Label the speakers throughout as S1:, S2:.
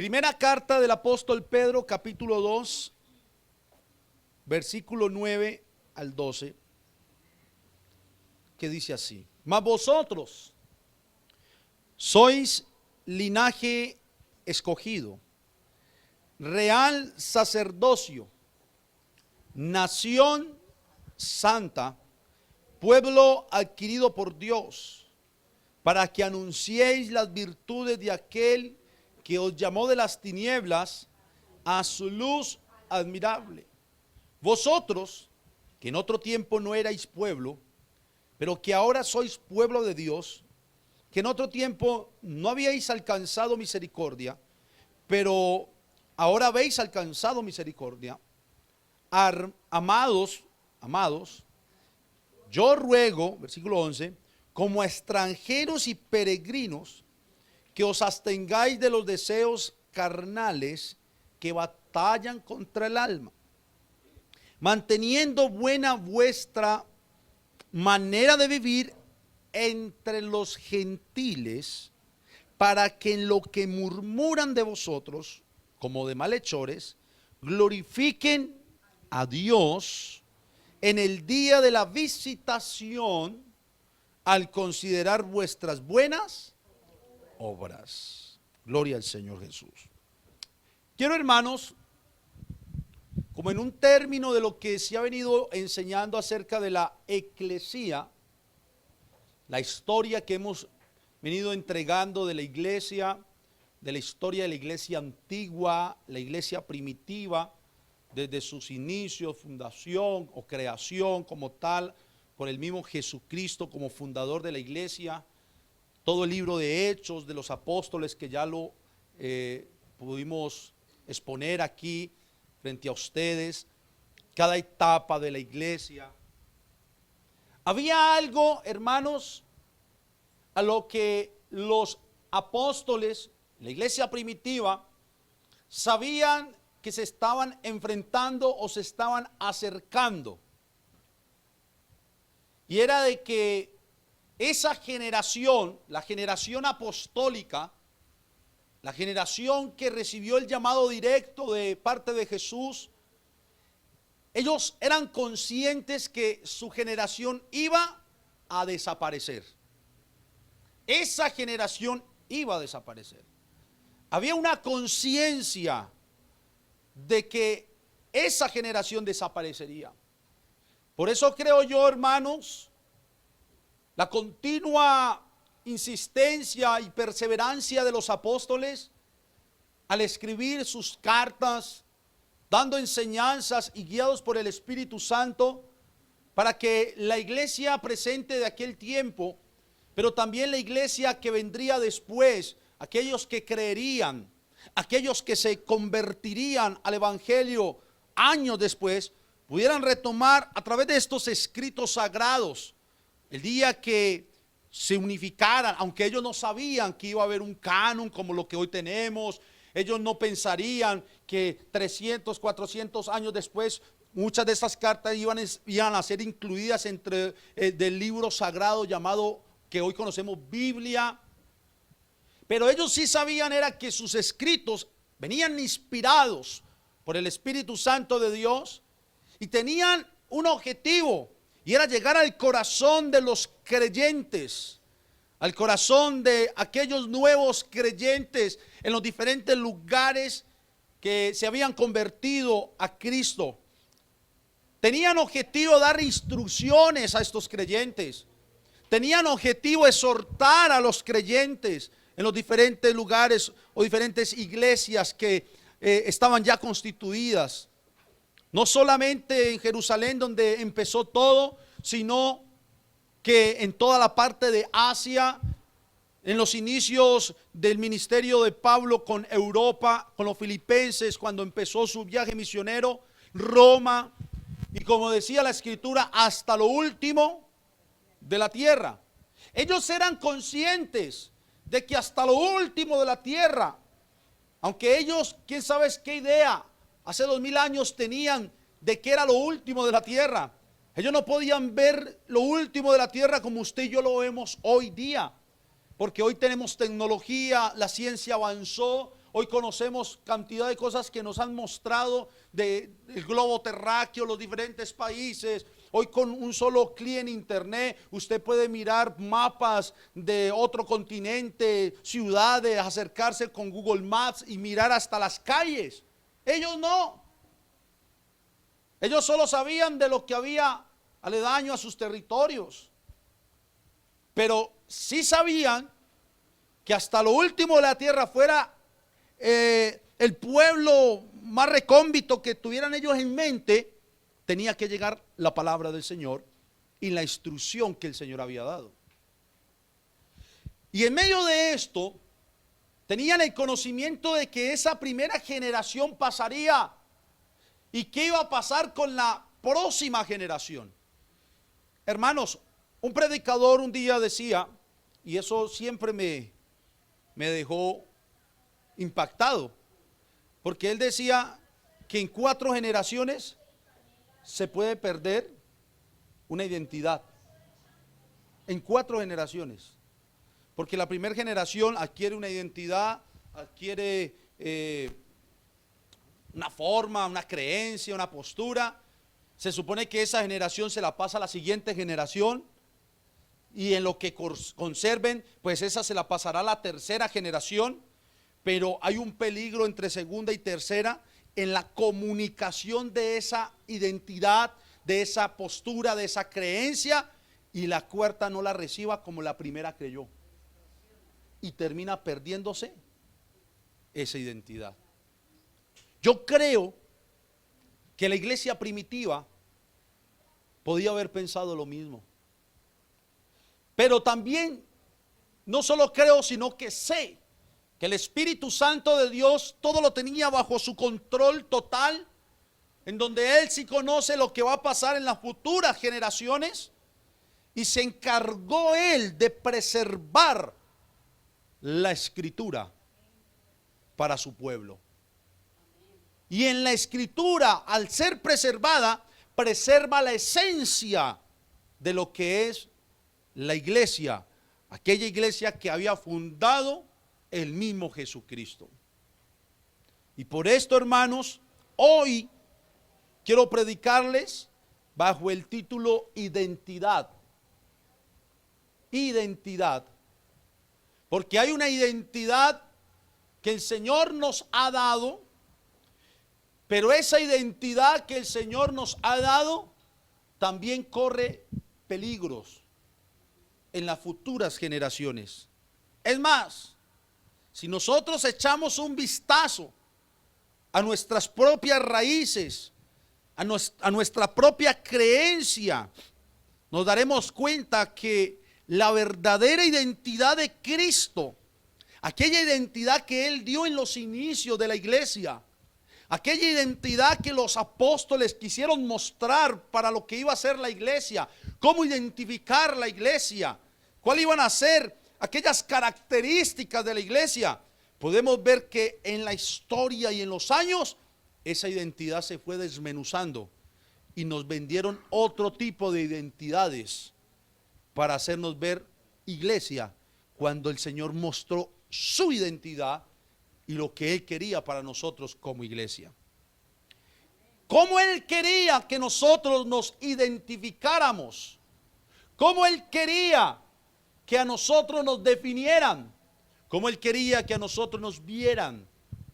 S1: Primera carta del apóstol Pedro, capítulo 2, versículo 9 al 12, que dice así: mas vosotros sois linaje escogido, real sacerdocio, nación santa, pueblo adquirido por Dios, para que anunciéis las virtudes de aquel que os llamó de las tinieblas a su luz admirable. Vosotros, que en otro tiempo no erais pueblo, pero que ahora sois pueblo de Dios, que en otro tiempo no habíais alcanzado misericordia, pero ahora habéis alcanzado misericordia. Amados, yo ruego, versículo 11, como a extranjeros y peregrinos, que os abstengáis de los deseos carnales que batallan contra el alma, manteniendo buena vuestra manera de vivir entre los gentiles, para que en lo que murmuran de vosotros, como de malhechores, glorifiquen a Dios en el día de la visitación, al considerar vuestras buenas obras. Gloria al Señor Jesús. Quiero, hermanos, como en un término de lo que se ha venido enseñando acerca de la eclesía, la historia que hemos venido entregando de la iglesia, de la historia de la iglesia antigua, la iglesia primitiva, desde sus inicios, fundación o creación como tal, por el mismo Jesucristo como fundador de la iglesia, todo el libro de Hechos de los apóstoles que ya lo pudimos exponer aquí frente a ustedes, cada etapa de la iglesia. Había algo, hermanos, a lo que los apóstoles, la iglesia primitiva, sabían que se estaban enfrentando o se estaban acercando. Y era de que esa generación, la generación apostólica, la generación que recibió el llamado directo de parte de Jesús, ellos eran conscientes que su generación iba a desaparecer. Esa generación iba a desaparecer. Había una conciencia de que esa generación desaparecería. Por eso creo yo, hermanos, la continua insistencia y perseverancia de los apóstoles al escribir sus cartas, dando enseñanzas y guiados por el Espíritu Santo, para que la iglesia presente de aquel tiempo, pero también la iglesia que vendría después, aquellos que creerían, aquellos que se convertirían al evangelio años después, pudieran retomar a través de estos escritos sagrados, el día que se unificaran, aunque ellos no sabían que iba a haber un canon como lo que hoy tenemos. Ellos no pensarían que 300, 400 años después muchas de esas cartas iban a ser incluidas entre del libro sagrado llamado, que hoy conocemos, Biblia. Pero ellos sí sabían era que sus escritos venían inspirados por el Espíritu Santo de Dios y tenían un objetivo, y era llegar al corazón de los creyentes, al corazón de aquellos nuevos creyentes en los diferentes lugares que se habían convertido a Cristo. Tenían objetivo dar instrucciones a estos creyentes. Tenían objetivo exhortar a los creyentes en los diferentes lugares o diferentes iglesias que estaban ya constituidas. No solamente en Jerusalén donde empezó todo, sino que en toda la parte de Asia, en los inicios del ministerio de Pablo con Europa, con los filipenses, cuando empezó su viaje misionero, Roma, y como decía la escritura, hasta lo último de la tierra. Ellos eran conscientes de que hasta lo último de la tierra, aunque ellos, quién sabe qué idea hace 2000 años tenían de que era lo último de la tierra, ellos no podían ver lo último de la tierra como usted y yo lo vemos hoy día, porque hoy tenemos tecnología, la ciencia avanzó, Hoy conocemos cantidad de cosas que nos han mostrado del globo terráqueo, los diferentes países. Hoy con un solo clic en internet usted puede mirar mapas de otro continente, ciudades, acercarse con Google Maps y mirar hasta las calles. Ellos no. Ellos solo sabían de lo que había aledaño a sus territorios. Pero sí sabían que hasta lo último de la tierra, fuera el pueblo más recóndito que tuvieran ellos en mente, tenía que llegar la palabra del Señor y la instrucción que el Señor había dado. Y en medio de esto, tenían el conocimiento de que esa primera generación pasaría. ¿Y qué iba a pasar con la próxima generación? Hermanos, un predicador un día decía, y eso siempre me dejó impactado, porque él decía que en 4 generaciones se puede perder una identidad. En 4 generaciones. Porque la primera generación adquiere una identidad, adquiere una forma, una creencia, una postura. Se supone que esa generación se la pasa a la siguiente generación, y en lo que conserven, pues esa se la pasará a la tercera generación. Pero hay un peligro entre segunda y tercera en la comunicación de esa identidad, de esa postura, de esa creencia, y la cuarta no la reciba como la primera creyó, y termina perdiéndose esa identidad. Yo creo que la iglesia primitiva podía haber pensado lo mismo. Pero también, no solo creo, sino que sé que el Espíritu Santo de Dios todo lo tenía bajo su control total, en donde Él sí conoce lo que va a pasar en las futuras generaciones, y se encargó Él de preservar la Escritura para su pueblo. Y en la Escritura, al ser preservada, preserva la esencia de lo que es la iglesia, aquella iglesia que había fundado el mismo Jesucristo. Y por esto, hermanos, hoy quiero predicarles bajo el título identidad. Identidad. Porque hay una identidad que el Señor nos ha dado, pero esa identidad que el Señor nos ha dado también corre peligros en las futuras generaciones. Es más, si nosotros echamos un vistazo a nuestras propias raíces, a nuestra propia creencia, nos daremos cuenta que la verdadera identidad de Cristo, aquella identidad que Él dio en los inicios de la iglesia, aquella identidad que los apóstoles quisieron mostrar para lo que iba a ser la iglesia, cómo identificar la iglesia, cuáles iban a ser aquellas características de la iglesia, podemos ver que en la historia y en los años esa identidad se fue desmenuzando y nos vendieron otro tipo de identidades para hacernos ver iglesia, cuando el Señor mostró su identidad y lo que Él quería para nosotros como iglesia. Cómo Él quería que nosotros nos identificáramos, cómo Él quería que a nosotros nos definieran, cómo Él quería que a nosotros nos vieran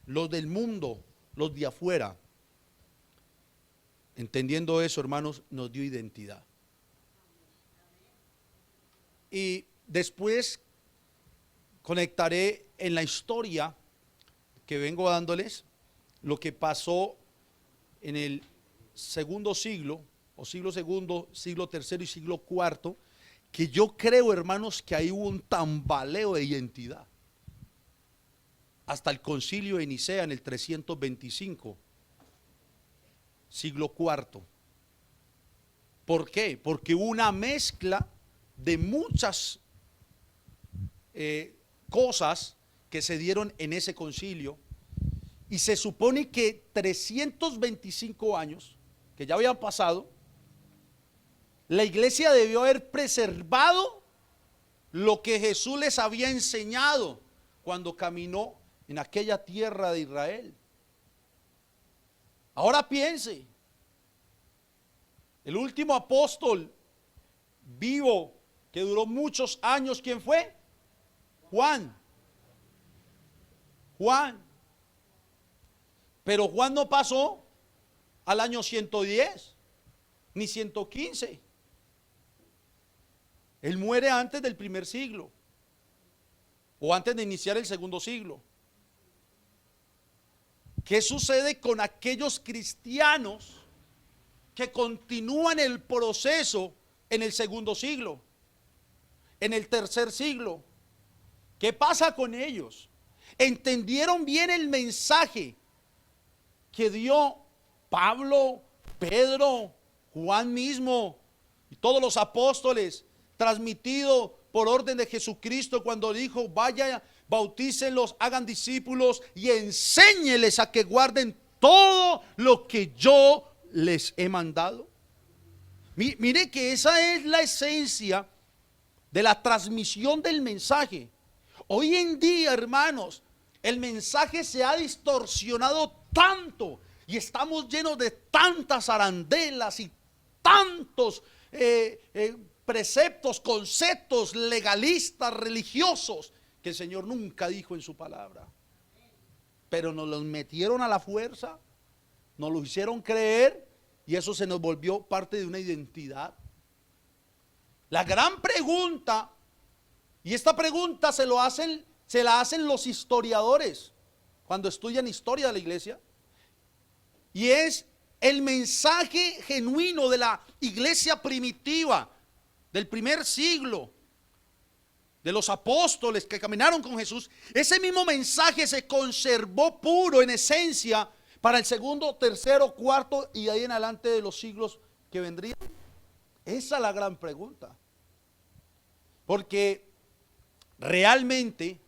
S1: los del mundo, los de afuera. Entendiendo eso, hermanos, nos dio identidad. Y después conectaré en la historia que vengo dándoles lo que pasó en el segundo siglo, o siglo segundo, siglo tercero y siglo cuarto, que yo creo, hermanos, que ahí hubo un tambaleo de identidad. Hasta el concilio de Nicea en el 325, siglo cuarto. ¿Por qué? Porque hubo una mezcla de muchas cosas que se dieron en ese concilio, y se supone que 325 años que ya habían pasado, la iglesia debió haber preservado lo que Jesús les había enseñado cuando caminó en aquella tierra de Israel. Ahora piense, el último apóstol vivo que duró muchos años, ¿quién fue? Juan. Juan. Pero Juan no pasó al año 110, ni 115. Él muere antes del primer siglo, o antes de iniciar el segundo siglo. ¿Qué sucede con aquellos cristianos que continúan el proceso en el segundo siglo, en el tercer siglo? ¿Qué pasa con ellos? ¿Entendieron bien el mensaje que dio Pablo, Pedro, Juan mismo y todos los apóstoles, transmitido por orden de Jesucristo cuando dijo: vaya, bautícenlos, hagan discípulos y enséñeles a que guarden todo lo que yo les he mandado? Mire que esa es la esencia de la transmisión del mensaje. Hoy en día, hermanos, el mensaje se ha distorsionado tanto y estamos llenos de tantas arandelas y tantos preceptos, conceptos legalistas, religiosos, que el Señor nunca dijo en su palabra. Pero nos los metieron a la fuerza, nos lo hicieron creer y eso se nos volvió parte de una identidad. La gran pregunta, y esta pregunta se la hacen los historiadores cuando estudian historia de la iglesia, y es el mensaje genuino de la iglesia primitiva del primer siglo, de los apóstoles que caminaron con Jesús. Ese mismo mensaje se conservó puro en esencia para el segundo, tercero, cuarto y de ahí en adelante de los siglos que vendrían. Esa es la gran pregunta, porque realmente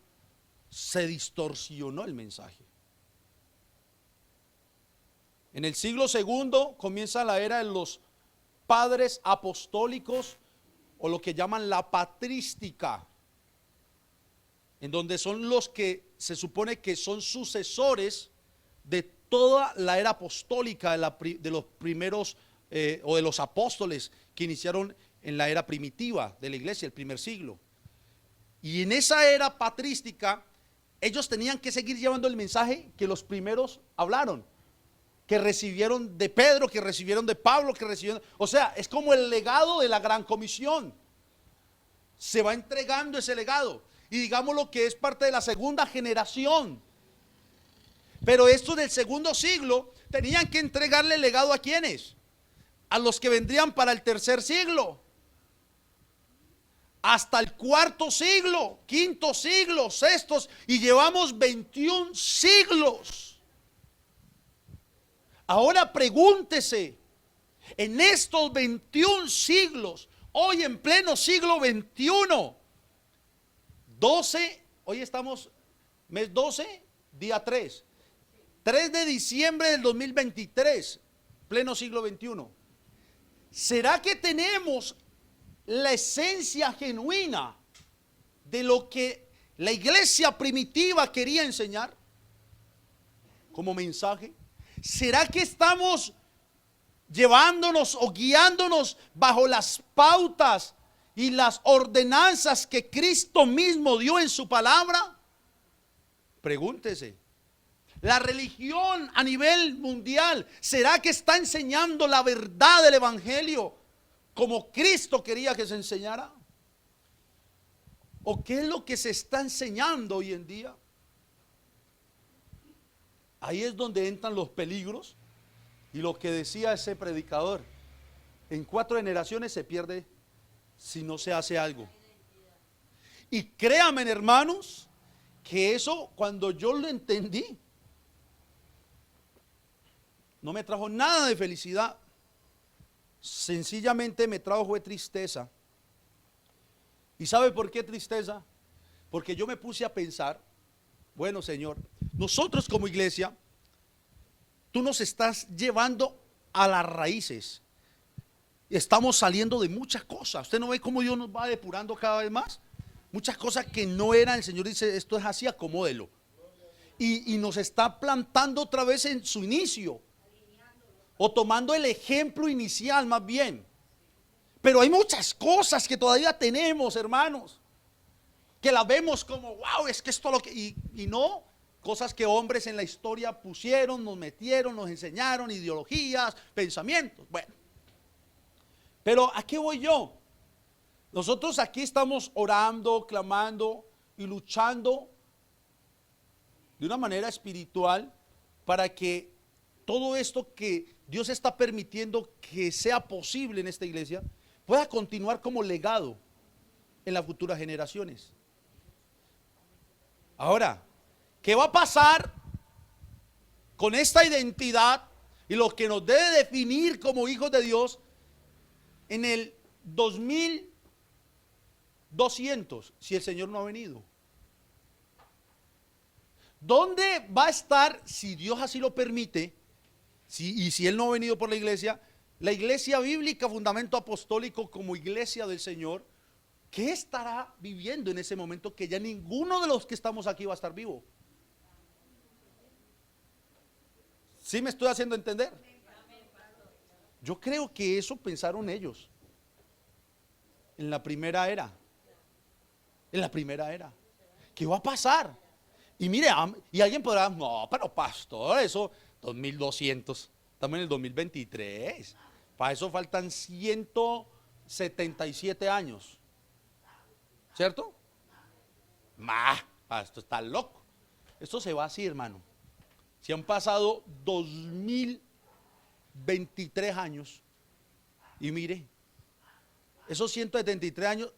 S1: se distorsionó el mensaje. En el siglo segundo comienza la era de los padres apostólicos, o lo que llaman la patrística, en donde son los que se supone que son sucesores de toda la era apostólica de los primeros o de los apóstoles que iniciaron en la era primitiva de la iglesia, el primer siglo. Y en esa era patrística ellos tenían que seguir llevando el mensaje que los primeros hablaron, que recibieron de Pedro, que recibieron de Pablo, que recibieron, o sea, es como el legado de la gran comisión. Se va entregando ese legado y digamos lo que es parte de la segunda generación. Pero estos del segundo siglo tenían que entregarle el legado ¿a quiénes? A los que vendrían para el tercer siglo, hasta el cuarto siglo, quinto siglo, sextos, y llevamos 21 siglos. Ahora pregúntese, en estos 21 siglos, hoy en pleno siglo 21, 12, hoy estamos mes 12, día 3 de diciembre del 2023, pleno siglo 21. ¿Será que tenemos la esencia genuina de lo que la iglesia primitiva quería enseñar como mensaje? ¿Será que estamos llevándonos o guiándonos bajo las pautas y las ordenanzas que Cristo mismo dio en su palabra? Pregúntese. La religión a nivel mundial, ¿será que está enseñando la verdad del evangelio como Cristo quería que se enseñara? ¿O qué es lo que se está enseñando hoy en día? Ahí es donde entran los peligros y lo que decía ese predicador: en 4 generaciones se pierde si no se hace algo. Y créanme, hermanos, que eso cuando yo lo entendí no me trajo nada de felicidad, sencillamente me trajo fue tristeza. ¿Y sabe por qué tristeza? Porque yo me puse a pensar, bueno, Señor, nosotros como iglesia, tú nos estás llevando a las raíces. Estamos saliendo de muchas cosas. ¿Usted no ve cómo Dios nos va depurando cada vez más? Muchas cosas que no eran, el Señor dice, esto es así, acomódelo. y nos está plantando otra vez en su inicio, o tomando el ejemplo inicial más bien. Pero hay muchas cosas que todavía tenemos, hermanos, que las vemos como, wow, es que esto lo que, y no, cosas que hombres en la historia pusieron, nos metieron, nos enseñaron, ideologías, pensamientos. Bueno, pero ¿a qué voy yo? Nosotros aquí estamos orando, clamando y luchando de una manera espiritual para que todo esto que Dios está permitiendo que sea posible en esta iglesia pueda continuar como legado en las futuras generaciones. Ahora, ¿qué va a pasar con esta identidad y lo que nos debe definir como hijos de Dios en el 2200 si el Señor no ha venido? ¿Dónde va a estar, si Dios así lo permite, y si Él no ha venido por la iglesia bíblica, fundamento apostólico como iglesia del Señor? ¿Qué estará viviendo en ese momento que ya ninguno de los que estamos aquí va a estar vivo? ¿Sí me estoy haciendo entender? Yo creo que eso pensaron ellos en la primera era. En la primera era. ¿Qué va a pasar? Y mire, y alguien podrá, no, pero pastor, eso 2200, estamos en el 2023. Para eso faltan 177 años. ¿Cierto? Esto está loco. Esto se va así, hermano. Si han pasado 2023 años, y mire, esos 173 años,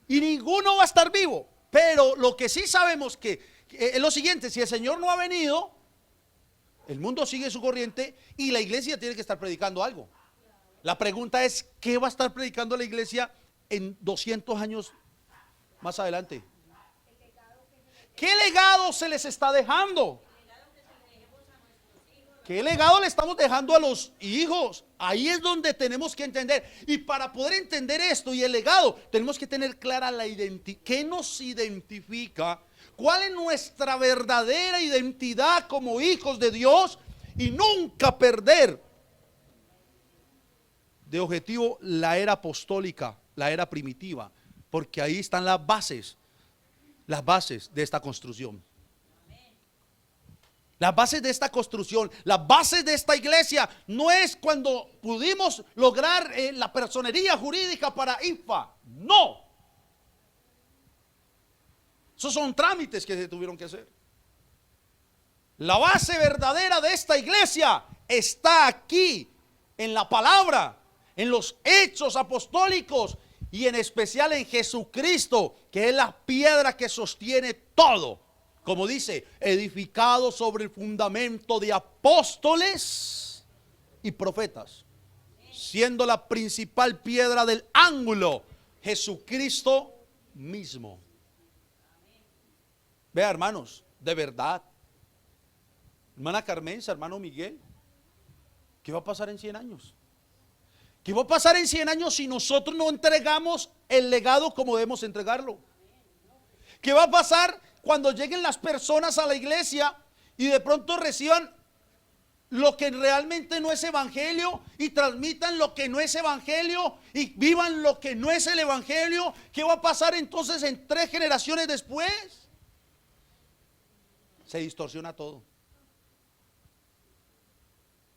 S1: y ninguno va a estar vivo. Pero lo que sí sabemos que es lo siguiente: si el Señor no ha venido, el mundo sigue su corriente y la iglesia tiene que estar predicando algo. La pregunta es, ¿qué va a estar predicando la iglesia en 200 años más adelante? ¿Qué legado se les está dejando? ¿Qué legado le estamos dejando a los hijos? Ahí es donde tenemos que entender. Y para poder entender esto y el legado, tenemos que tener clara la identidad. ¿Qué nos identifica? ¿Cuál es nuestra verdadera identidad como hijos de Dios? Y nunca perder de objetivo la era apostólica, la era primitiva, porque ahí están las bases de esta construcción. Las bases de esta construcción, las bases de esta iglesia, no es cuando pudimos lograr la personería jurídica para INFA, no. Esos son trámites que se tuvieron que hacer. La base verdadera de esta iglesia está aquí, en la palabra, en los hechos apostólicos y en especial en Jesucristo, que es la piedra que sostiene todo. Como dice, edificado sobre el fundamento de apóstoles y profetas, siendo la principal piedra del ángulo Jesucristo mismo. Vea, hermanos, de verdad, hermana Carmenza, hermano Miguel, ¿qué va a pasar en 100 años? ¿Qué va a pasar en 100 años si nosotros no entregamos el legado como debemos entregarlo? ¿Qué va a pasar cuando lleguen las personas a la iglesia y de pronto reciban lo que realmente no es evangelio y transmitan lo que no es evangelio y vivan lo que no es el evangelio? ¿Qué va a pasar entonces en 3 generaciones después? Se distorsiona todo.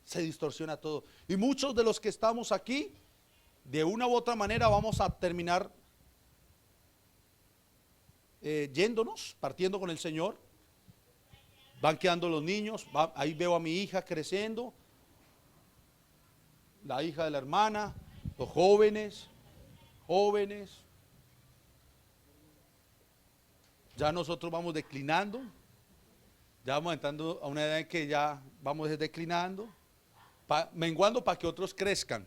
S1: Se distorsiona todo. Y muchos de los que estamos aquí, de una u otra manera vamos a terminar yéndonos, partiendo con el Señor. Van quedando los niños, ahí veo a mi hija creciendo, la hija de la hermana, los jóvenes, ya nosotros vamos declinando, ya vamos entrando a una edad en que ya vamos declinando, menguando para que otros crezcan.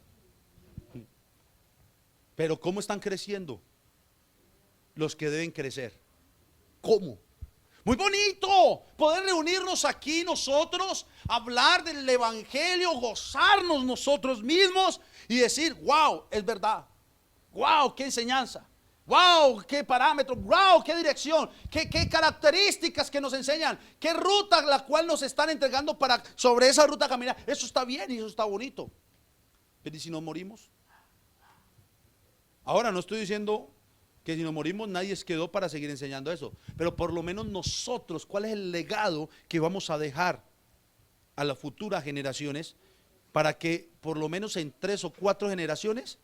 S1: Pero ¿cómo están creciendo los que deben crecer? ¿Cómo? Muy bonito poder reunirnos aquí nosotros, hablar del evangelio, gozarnos nosotros mismos y decir, wow, es verdad, wow, qué enseñanza. Wow, qué parámetros, wow, qué dirección, qué características que nos enseñan, qué ruta la cual nos están entregando para sobre esa ruta caminar. Eso está bien y eso está bonito. Pero ¿y si nos morimos? Ahora no estoy diciendo que si nos morimos nadie quedó para seguir enseñando eso, pero por lo menos nosotros, ¿cuál es el legado que vamos a dejar a las futuras generaciones para que por lo menos en 3 o 4 generaciones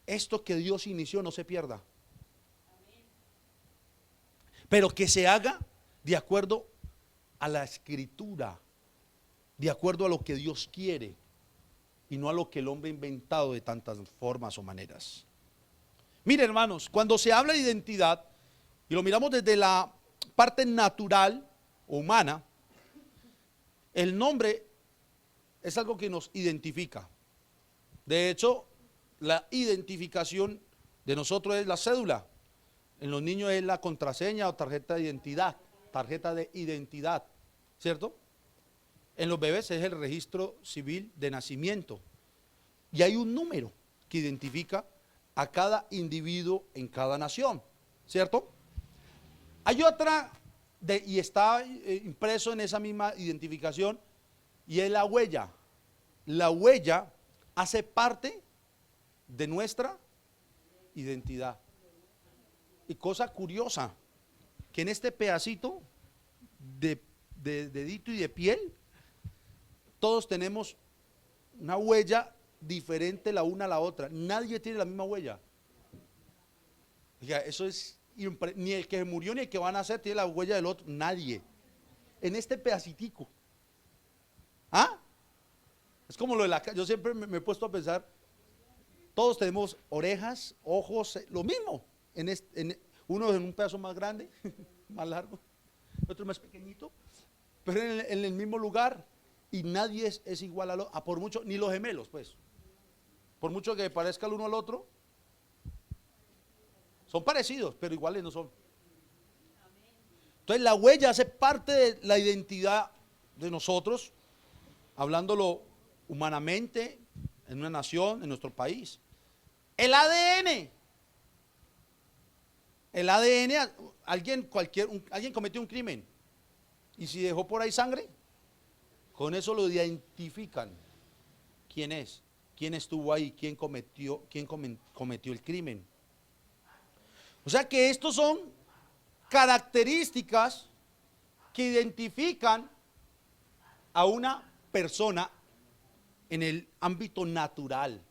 S1: esto que Dios inició no se pierda? Pero que se haga de acuerdo a la escritura, de acuerdo a lo que Dios quiere y no a lo que el hombre ha inventado de tantas formas o maneras. Mire, hermanos, cuando se habla de identidad y lo miramos desde la parte natural o humana, el nombre es algo que nos identifica. De hecho, la identificación de nosotros es la cédula. En los niños es la contraseña o tarjeta de identidad, ¿cierto? En los bebés es el registro civil de nacimiento. Y hay un número que identifica a cada individuo en cada nación, ¿cierto? Hay otra, y está impreso en esa misma identificación, y es la huella. La huella hace parte de nuestra identidad. Y cosa curiosa, que en este pedacito de dedito y de piel, todos tenemos una huella diferente la una a la otra. Nadie tiene la misma huella. Eso es, ni el que murió ni el que van a nacer tiene la huella del otro. Nadie. En este pedacitico. ¿Ah? Es como lo de la... Yo siempre me he puesto a pensar, todos tenemos orejas, ojos, lo mismo. Uno en un pedazo más grande, más largo, otro más pequeñito, pero en el mismo lugar. Y nadie es igual a por mucho, ni los gemelos, pues. Por mucho que parezca el uno al otro, son parecidos, pero iguales no son. Entonces la huella hace parte de la identidad de nosotros, hablándolo humanamente, en una nación, en nuestro país. El ADN. El ADN, alguien cometió un crimen y si dejó por ahí sangre, con eso lo identifican. ¿Quién es? ¿Quién estuvo ahí? ¿Quién cometió el crimen? O sea que estos son características que identifican a una persona en el ámbito natural,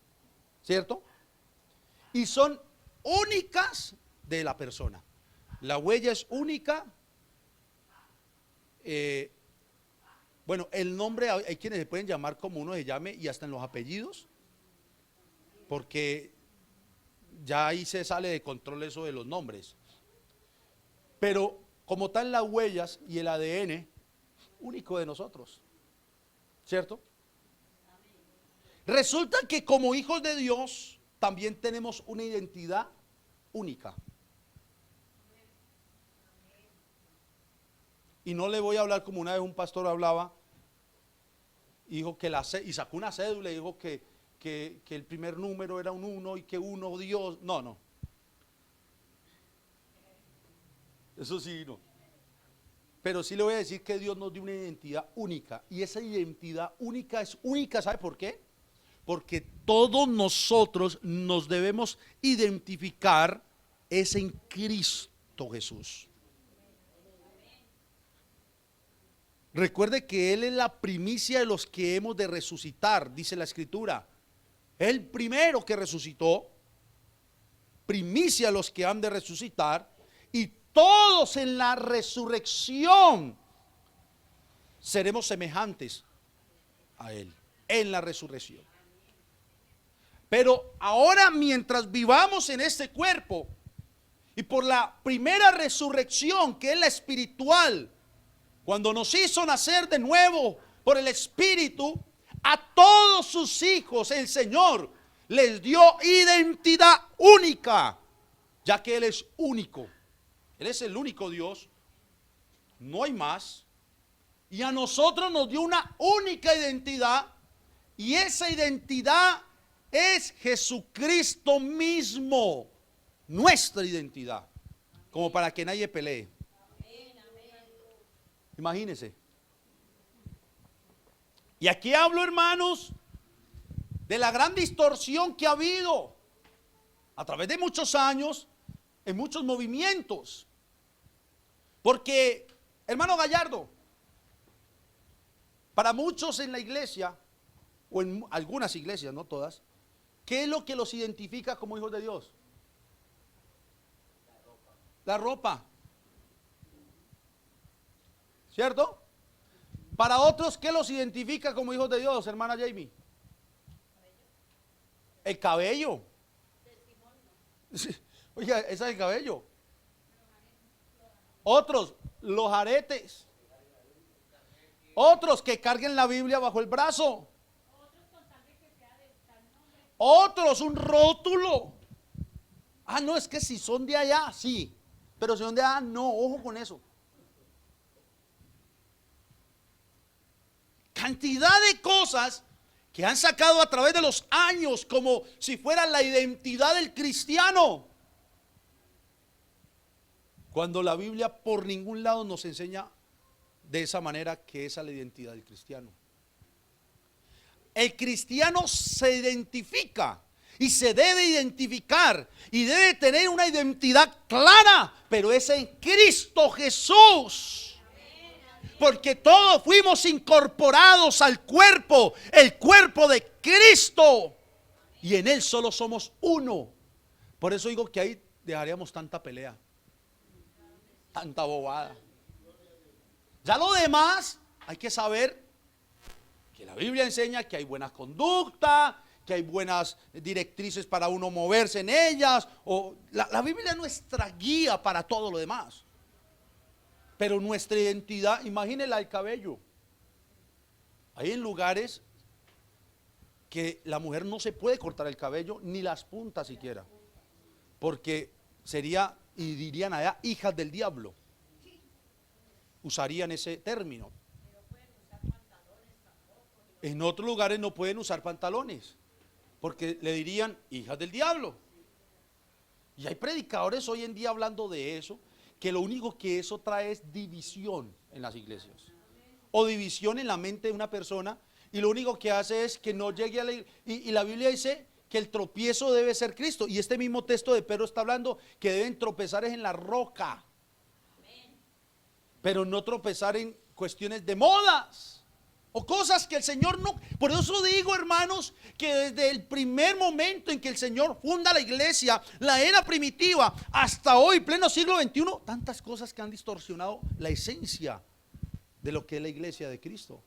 S1: ¿cierto? Y son únicas de la persona. La huella es única. Bueno, el nombre, hay quienes se pueden llamar como uno se llame y hasta en los apellidos, porque ya ahí se sale de control eso de los nombres. Pero como tal las huellas y el ADN único de nosotros, ¿cierto? Resulta que como hijos de Dios también tenemos una identidad única. Y no le voy a hablar como una vez un pastor hablaba, dijo que y sacó una cédula y dijo que el primer número era un 1 y que uno Dios. No. Eso sí, no. Pero sí le voy a decir que Dios nos dio una identidad única. Y esa identidad única es única, ¿sabe por qué? Porque todos nosotros nos debemos identificar es en Cristo Jesús. Recuerde que Él es la primicia de los que hemos de resucitar, dice la Escritura. El primero que resucitó, primicia de los que han de resucitar, y todos en la resurrección seremos semejantes a Él, en la resurrección. Pero ahora mientras vivamos en este cuerpo, y por la primera resurrección que es la espiritual, cuando nos hizo nacer de nuevo por el Espíritu, a todos sus hijos el Señor les dio identidad única, ya que Él es único. Él es el único Dios, no hay más. Y a nosotros nos dio una única identidad, y esa identidad es Jesucristo mismo, nuestra identidad, como para que nadie pelee. Imagínense. Y aquí hablo, hermanos, de la gran distorsión que ha habido a través de muchos años en muchos movimientos. Porque, hermano Gallardo, para muchos en la iglesia, o en algunas iglesias, no todas, ¿qué es lo que los identifica como hijos de Dios? La ropa. ¿Cierto? Para otros, ¿qué los identifica como hijos de Dios, hermana Jamie? El cabello. Oiga, ese es el cabello. Otros, los aretes. Otros que carguen la Biblia bajo el brazo. Otros, un rótulo. Ah, no, es que si son de allá, sí. Pero si son de allá, no, ojo con eso. Cantidad de cosas que han sacado a través de los años como si fuera la identidad del cristiano, cuando la Biblia por ningún lado nos enseña de esa manera que esa es la identidad del cristiano. El cristiano se identifica y se debe identificar y debe tener una identidad clara, pero es en Cristo Jesús. Porque todos fuimos incorporados al cuerpo, el cuerpo de Cristo. Y en Él solo somos uno. Por eso digo que ahí dejaríamos tanta pelea, tanta bobada. Ya lo demás, hay que saber que la Biblia enseña que hay buena conducta, que hay buenas directrices para uno moverse en ellas. La Biblia es nuestra guía para todo lo demás. Pero nuestra identidad, imagínenla el cabello. Hay en lugares que la mujer no se puede cortar el cabello, ni las puntas siquiera. Porque sería, y dirían allá, hijas del diablo. Usarían ese término. En otros lugares no pueden usar pantalones, porque le dirían hijas del diablo. Y hay predicadores hoy en día hablando de eso, que lo único que eso trae es división en las iglesias, o división en la mente de una persona, y lo único que hace es que no llegue a la iglesia. Y la Biblia dice que el tropiezo debe ser Cristo, y este mismo texto de Pedro está hablando que deben tropezar en la roca, pero no tropezar en cuestiones de modas o cosas que el Señor no. Por eso digo, hermanos, que desde el primer momento en que el Señor funda la iglesia, la era primitiva, hasta hoy, pleno siglo XXI, tantas cosas que han distorsionado la esencia de lo que es la iglesia de Cristo.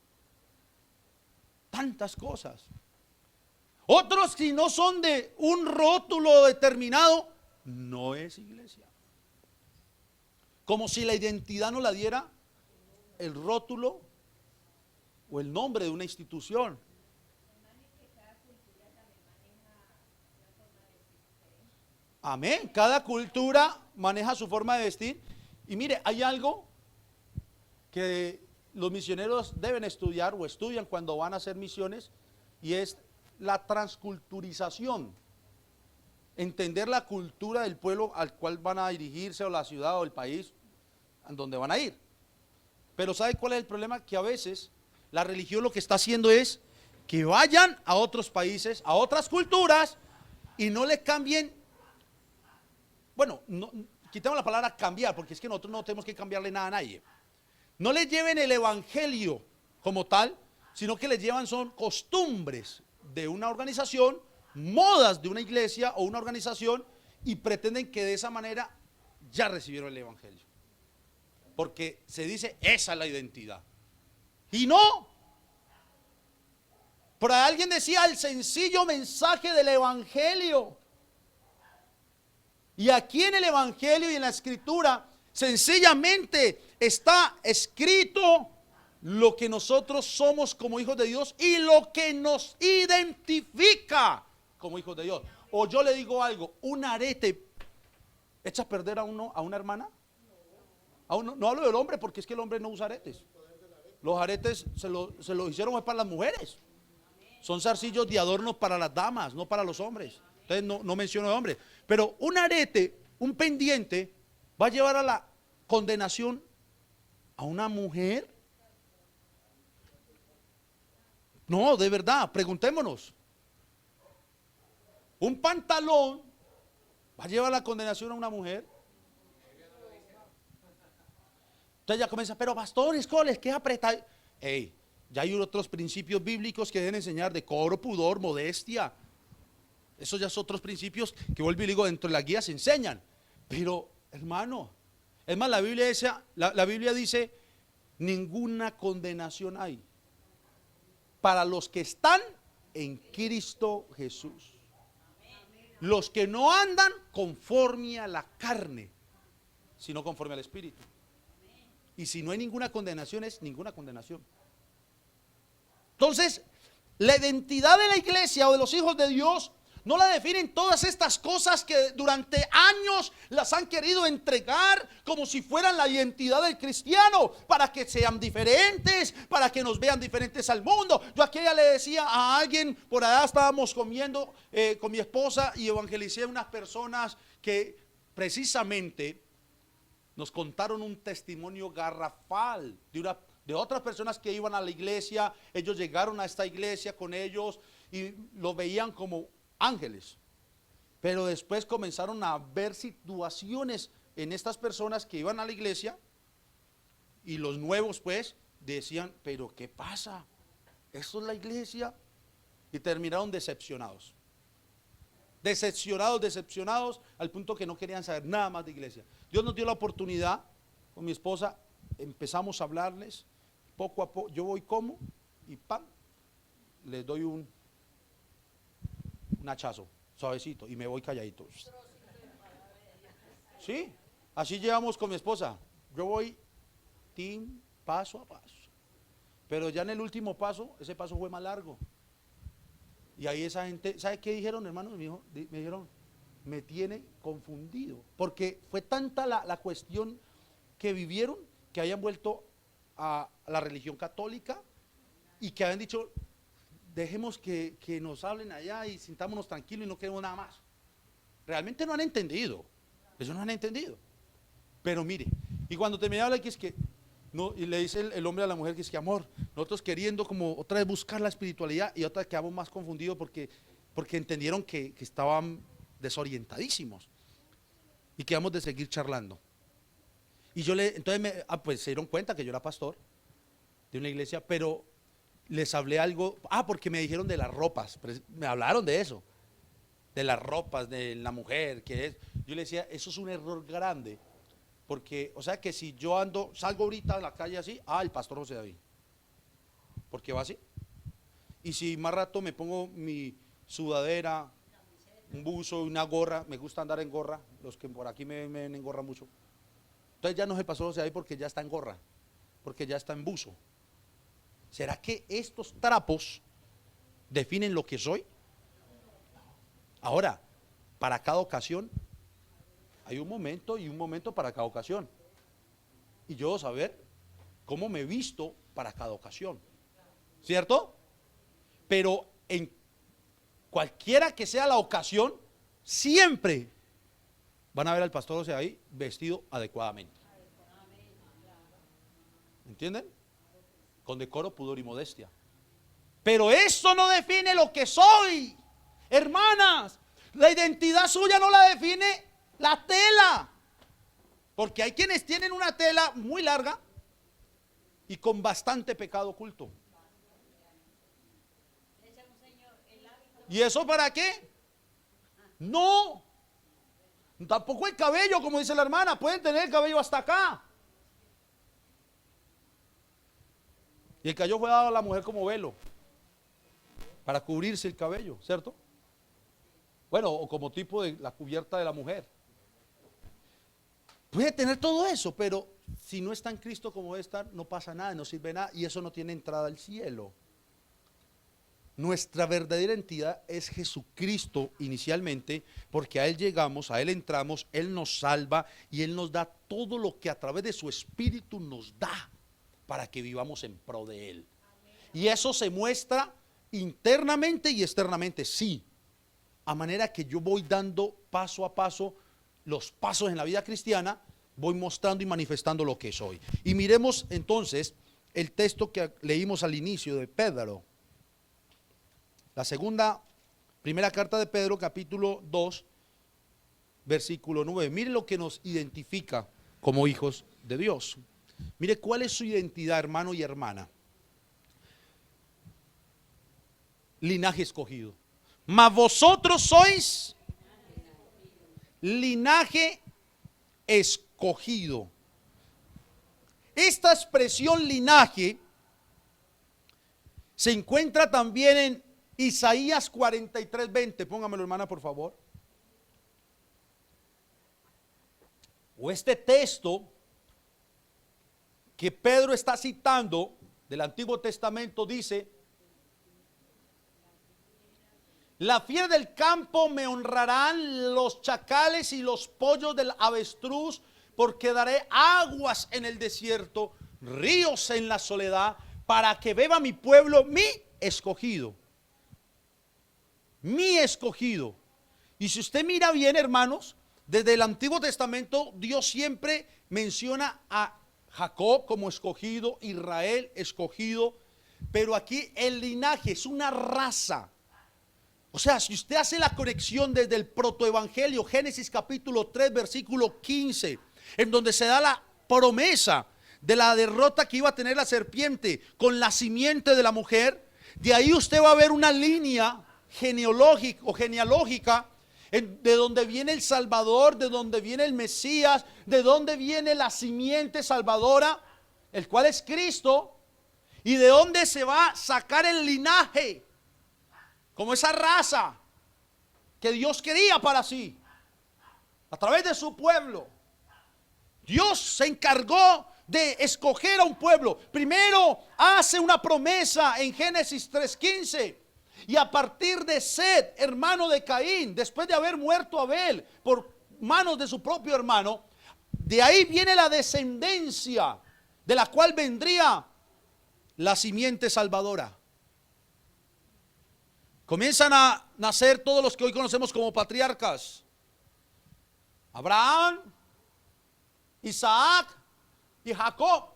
S1: Tantas cosas. Otros, si no son de un rótulo determinado, no es iglesia. Como si la identidad no la diera el rótulo o el nombre de una institución. Amén. Cada cultura maneja su forma de vestir. Y mire, hay algo que los misioneros deben estudiar o estudian cuando van a hacer misiones, y es la transculturización. Entender la cultura del pueblo al cual van a dirigirse, o la ciudad o el país en donde van a ir. Pero ¿sabe cuál es el problema? Que a veces la religión lo que está haciendo es que vayan a otros países, a otras culturas, y no le cambien. Bueno, no, quitemos la palabra cambiar, porque es que nosotros no tenemos que cambiarle nada a nadie. No le lleven el evangelio como tal, sino que les llevan son costumbres de una organización, modas de una iglesia o una organización, y pretenden que de esa manera ya recibieron el evangelio. Porque se dice, esa es la identidad. Y no. Por ahí alguien decía el sencillo mensaje del evangelio. Y aquí en el evangelio y en la escritura, sencillamente está escrito lo que nosotros somos como hijos de Dios y lo que nos identifica como hijos de Dios. O yo le digo algo, un arete echa a perder a una hermana. No hablo del hombre, porque es que el hombre no usa aretes. Los aretes se los hicieron para las mujeres. Son zarcillos de adornos para las damas, no para los hombres. Entonces no menciono de hombre. Pero un arete, un pendiente, va a llevar a la condenación a una mujer. No, de verdad, preguntémonos. Un pantalón va a llevar a la condenación a una mujer. Entonces ya comienza, pero pastores, coles, ¿qué apretar? Ey, ya hay otros principios bíblicos que deben enseñar: decoro, pudor, modestia. Esos ya son otros principios que, vuelvo y digo, dentro de la guía se enseñan. Pero, hermano, es más, la Biblia dice, ninguna condenación hay para los que están en Cristo Jesús. Los que no andan conforme a la carne, sino conforme al Espíritu. Y si no hay ninguna condenación, es ninguna condenación. Entonces, la identidad de la iglesia o de los hijos de Dios no la definen todas estas cosas que durante años las han querido entregar como si fueran la identidad del cristiano, para que sean diferentes, para que nos vean diferentes al mundo. Yo aquella le decía a alguien, por allá estábamos comiendo con mi esposa y evangelicé a unas personas que precisamente nos contaron un testimonio garrafal de otras personas que iban a la iglesia. Ellos llegaron a esta iglesia con ellos y lo veían como ángeles, pero después comenzaron a ver situaciones en estas personas que iban a la iglesia, y los nuevos pues decían, pero ¿qué pasa? ¿Esto es la iglesia? Y terminaron decepcionados al punto que no querían saber nada más de iglesia. Dios nos dio la oportunidad, con mi esposa empezamos a hablarles poco a poco. Yo voy como y ¡pam!, les doy un hachazo suavecito y me voy calladito. Sí, así llevamos con mi esposa. Yo voy paso a paso, pero ya en el último paso, ese paso fue más largo. Y ahí esa gente, ¿sabe qué dijeron, hermano? Me dijeron, me tiene confundido, porque fue tanta la cuestión que vivieron, que habían vuelto a la religión católica y que habían dicho, dejemos que nos hablen allá y sintámonos tranquilos y no queremos nada más. Realmente no han entendido. Eso no han entendido. Pero mire, y cuando terminé de hablar, que es que no, y le dice el hombre a la mujer que es que, amor, nosotros queriendo como otra vez buscar la espiritualidad, y otra vez quedamos más confundidos porque entendieron que estaban desorientadísimos y quedamos de seguir charlando. Y entonces pues se dieron cuenta que yo era pastor de una iglesia, pero les hablé algo, porque me dijeron de las ropas, me hablaron de eso, de las ropas de la mujer, yo le decía, eso es un error grande, porque, o sea, que si yo salgo ahorita a la calle así, el pastor José David, porque va así, y si más rato me pongo mi sudadera, un buzo, una gorra, me gusta andar en gorra, los que por aquí me ven en gorra mucho, entonces ya no es el pastor José David porque ya está en gorra, porque ya está en buzo. ¿Será que estos trapos definen lo que soy? Ahora, para cada ocasión, hay un momento y un momento para cada ocasión. Y yo debo saber cómo me visto para cada ocasión. ¿Cierto? Pero en cualquiera que sea la ocasión, siempre van a ver al pastor José ahí vestido adecuadamente. ¿Entienden? Con decoro, pudor y modestia. Pero eso no define lo que soy. Hermanas, la identidad suya no la define la tela. Porque hay quienes tienen una tela muy larga y con bastante pecado oculto. ¿Y eso para qué? No. Tampoco el cabello, como dice la hermana. Pueden tener el cabello hasta acá. Y el cabello fue dado a la mujer como velo, para cubrirse el cabello, ¿cierto? Bueno, o como tipo de la cubierta de la mujer. Puede tener todo eso, pero si no está en Cristo como debe estar, no pasa nada, no sirve nada, y eso no tiene entrada al cielo. Nuestra verdadera identidad es Jesucristo inicialmente, porque a Él llegamos, a Él entramos, Él nos salva y Él nos da todo lo que a través de su Espíritu nos da para que vivamos en pro de Él. Y eso se muestra internamente y externamente, sí. a manera que yo voy dando paso a paso los pasos en la vida cristiana, voy mostrando y manifestando lo que soy. Y miremos entonces el texto que leímos al inicio de Pedro. La primera carta de Pedro, capítulo 2, versículo 9. Mire lo que nos identifica como hijos de Dios. Mire cuál es su identidad, hermano y hermana. Linaje escogido. Mas vosotros sois linaje escogido. Esta expresión linaje se encuentra también en Isaías 43:20. Póngamelo, hermana, por favor. O este texto que Pedro está citando del Antiguo Testamento dice: la fiera del campo me honrarán, los chacales y los pollos del avestruz, porque daré aguas en el desierto, ríos en la soledad, para que beba mi pueblo, mi escogido. Mi escogido. Y si usted mira bien, hermanos, desde el Antiguo Testamento Dios siempre menciona a Jacob como escogido, Israel escogido, pero aquí el linaje es una raza. O sea, si usted hace la conexión desde el protoevangelio, Génesis capítulo 3, versículo 15, en donde se da la promesa de la derrota que iba a tener la serpiente con la simiente de la mujer, de ahí usted va a ver una línea genealógica de donde viene el Salvador, de donde viene el Mesías, de donde viene la simiente salvadora, el cual es Cristo, y de dónde se va a sacar el linaje, como esa raza que Dios quería para sí, a través de su pueblo. Dios se encargó de escoger a un pueblo. Primero hace una promesa en Génesis 3:15. Y a partir de Set, hermano de Caín, después de haber muerto Abel por manos de su propio hermano, de ahí viene la descendencia de la cual vendría la simiente salvadora. Comienzan a nacer todos los que hoy conocemos como patriarcas: Abraham, Isaac y Jacob.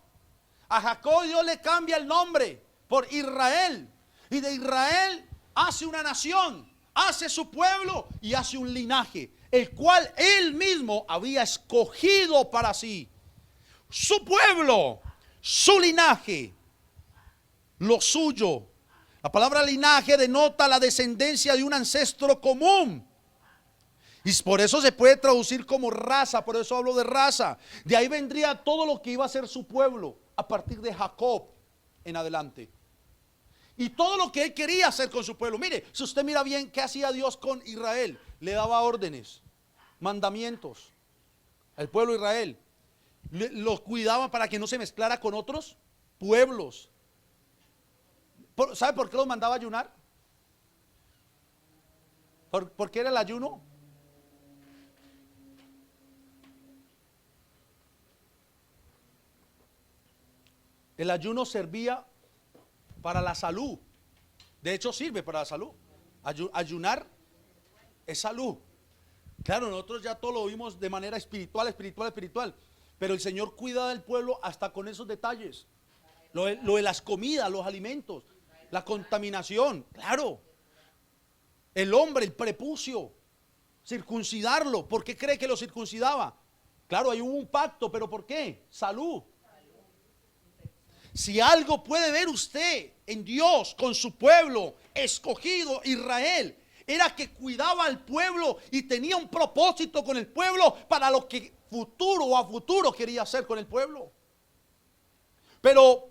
S1: A Jacob Dios le cambia el nombre por Israel, y de Israel hace una nación, hace su pueblo y hace un linaje, el cual él mismo había escogido para sí. Su pueblo, su linaje, lo suyo. La palabra linaje denota la descendencia de un ancestro común, y por eso se puede traducir como raza. Por eso hablo de raza. De ahí vendría todo lo que iba a ser su pueblo a partir de Jacob en adelante, y todo lo que él quería hacer con su pueblo. Mire, si usted mira bien qué hacía Dios con Israel, le daba órdenes, mandamientos al pueblo de Israel, lo cuidaba para que no se mezclara con otros pueblos. ¿Sabe por qué los mandaba a ayunar? ¿Por qué era el ayuno? El ayuno servía para la salud. De hecho, sirve para la salud. Ayunar es salud. Claro, nosotros ya todo lo vimos de manera espiritual. Pero el Señor cuida del pueblo hasta con esos detalles. Lo de las comidas, los alimentos, la contaminación. Claro. El hombre, el prepucio, circuncidarlo. ¿Por qué cree que lo circuncidaba? Claro, hay un pacto, pero ¿por qué? Salud. Si algo puede ver usted en Dios con su pueblo escogido, Israel, era que cuidaba al pueblo y tenía un propósito con el pueblo para lo que a futuro quería hacer con el pueblo. Pero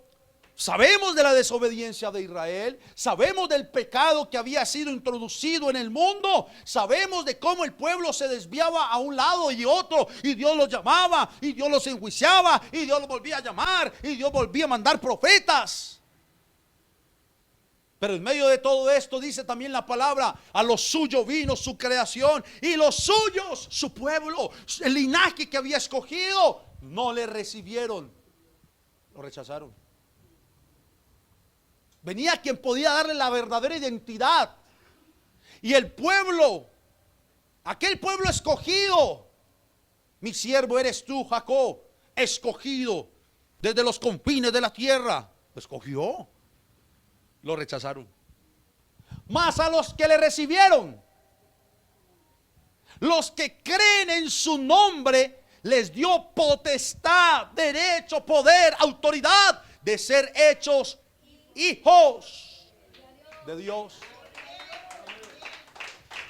S1: sabemos de la desobediencia de Israel, sabemos del pecado que había sido introducido en el mundo, sabemos de cómo el pueblo se desviaba a un lado y otro, y Dios los llamaba, y Dios los enjuiciaba, y Dios los volvía a llamar, y Dios volvía a mandar profetas. Pero en medio de todo esto dice también la palabra: a los suyos vino su creación, y los suyos, su pueblo, el linaje que había escogido, no le recibieron, lo rechazaron. Venía quien podía darle la verdadera identidad. Y el pueblo, aquel pueblo escogido, mi siervo eres tú, Jacob, escogido desde los confines de la tierra. Lo escogió, lo rechazaron. Mas a los que le recibieron, los que creen en su nombre, les dio potestad, derecho, poder, autoridad de ser hechos hijos de Dios.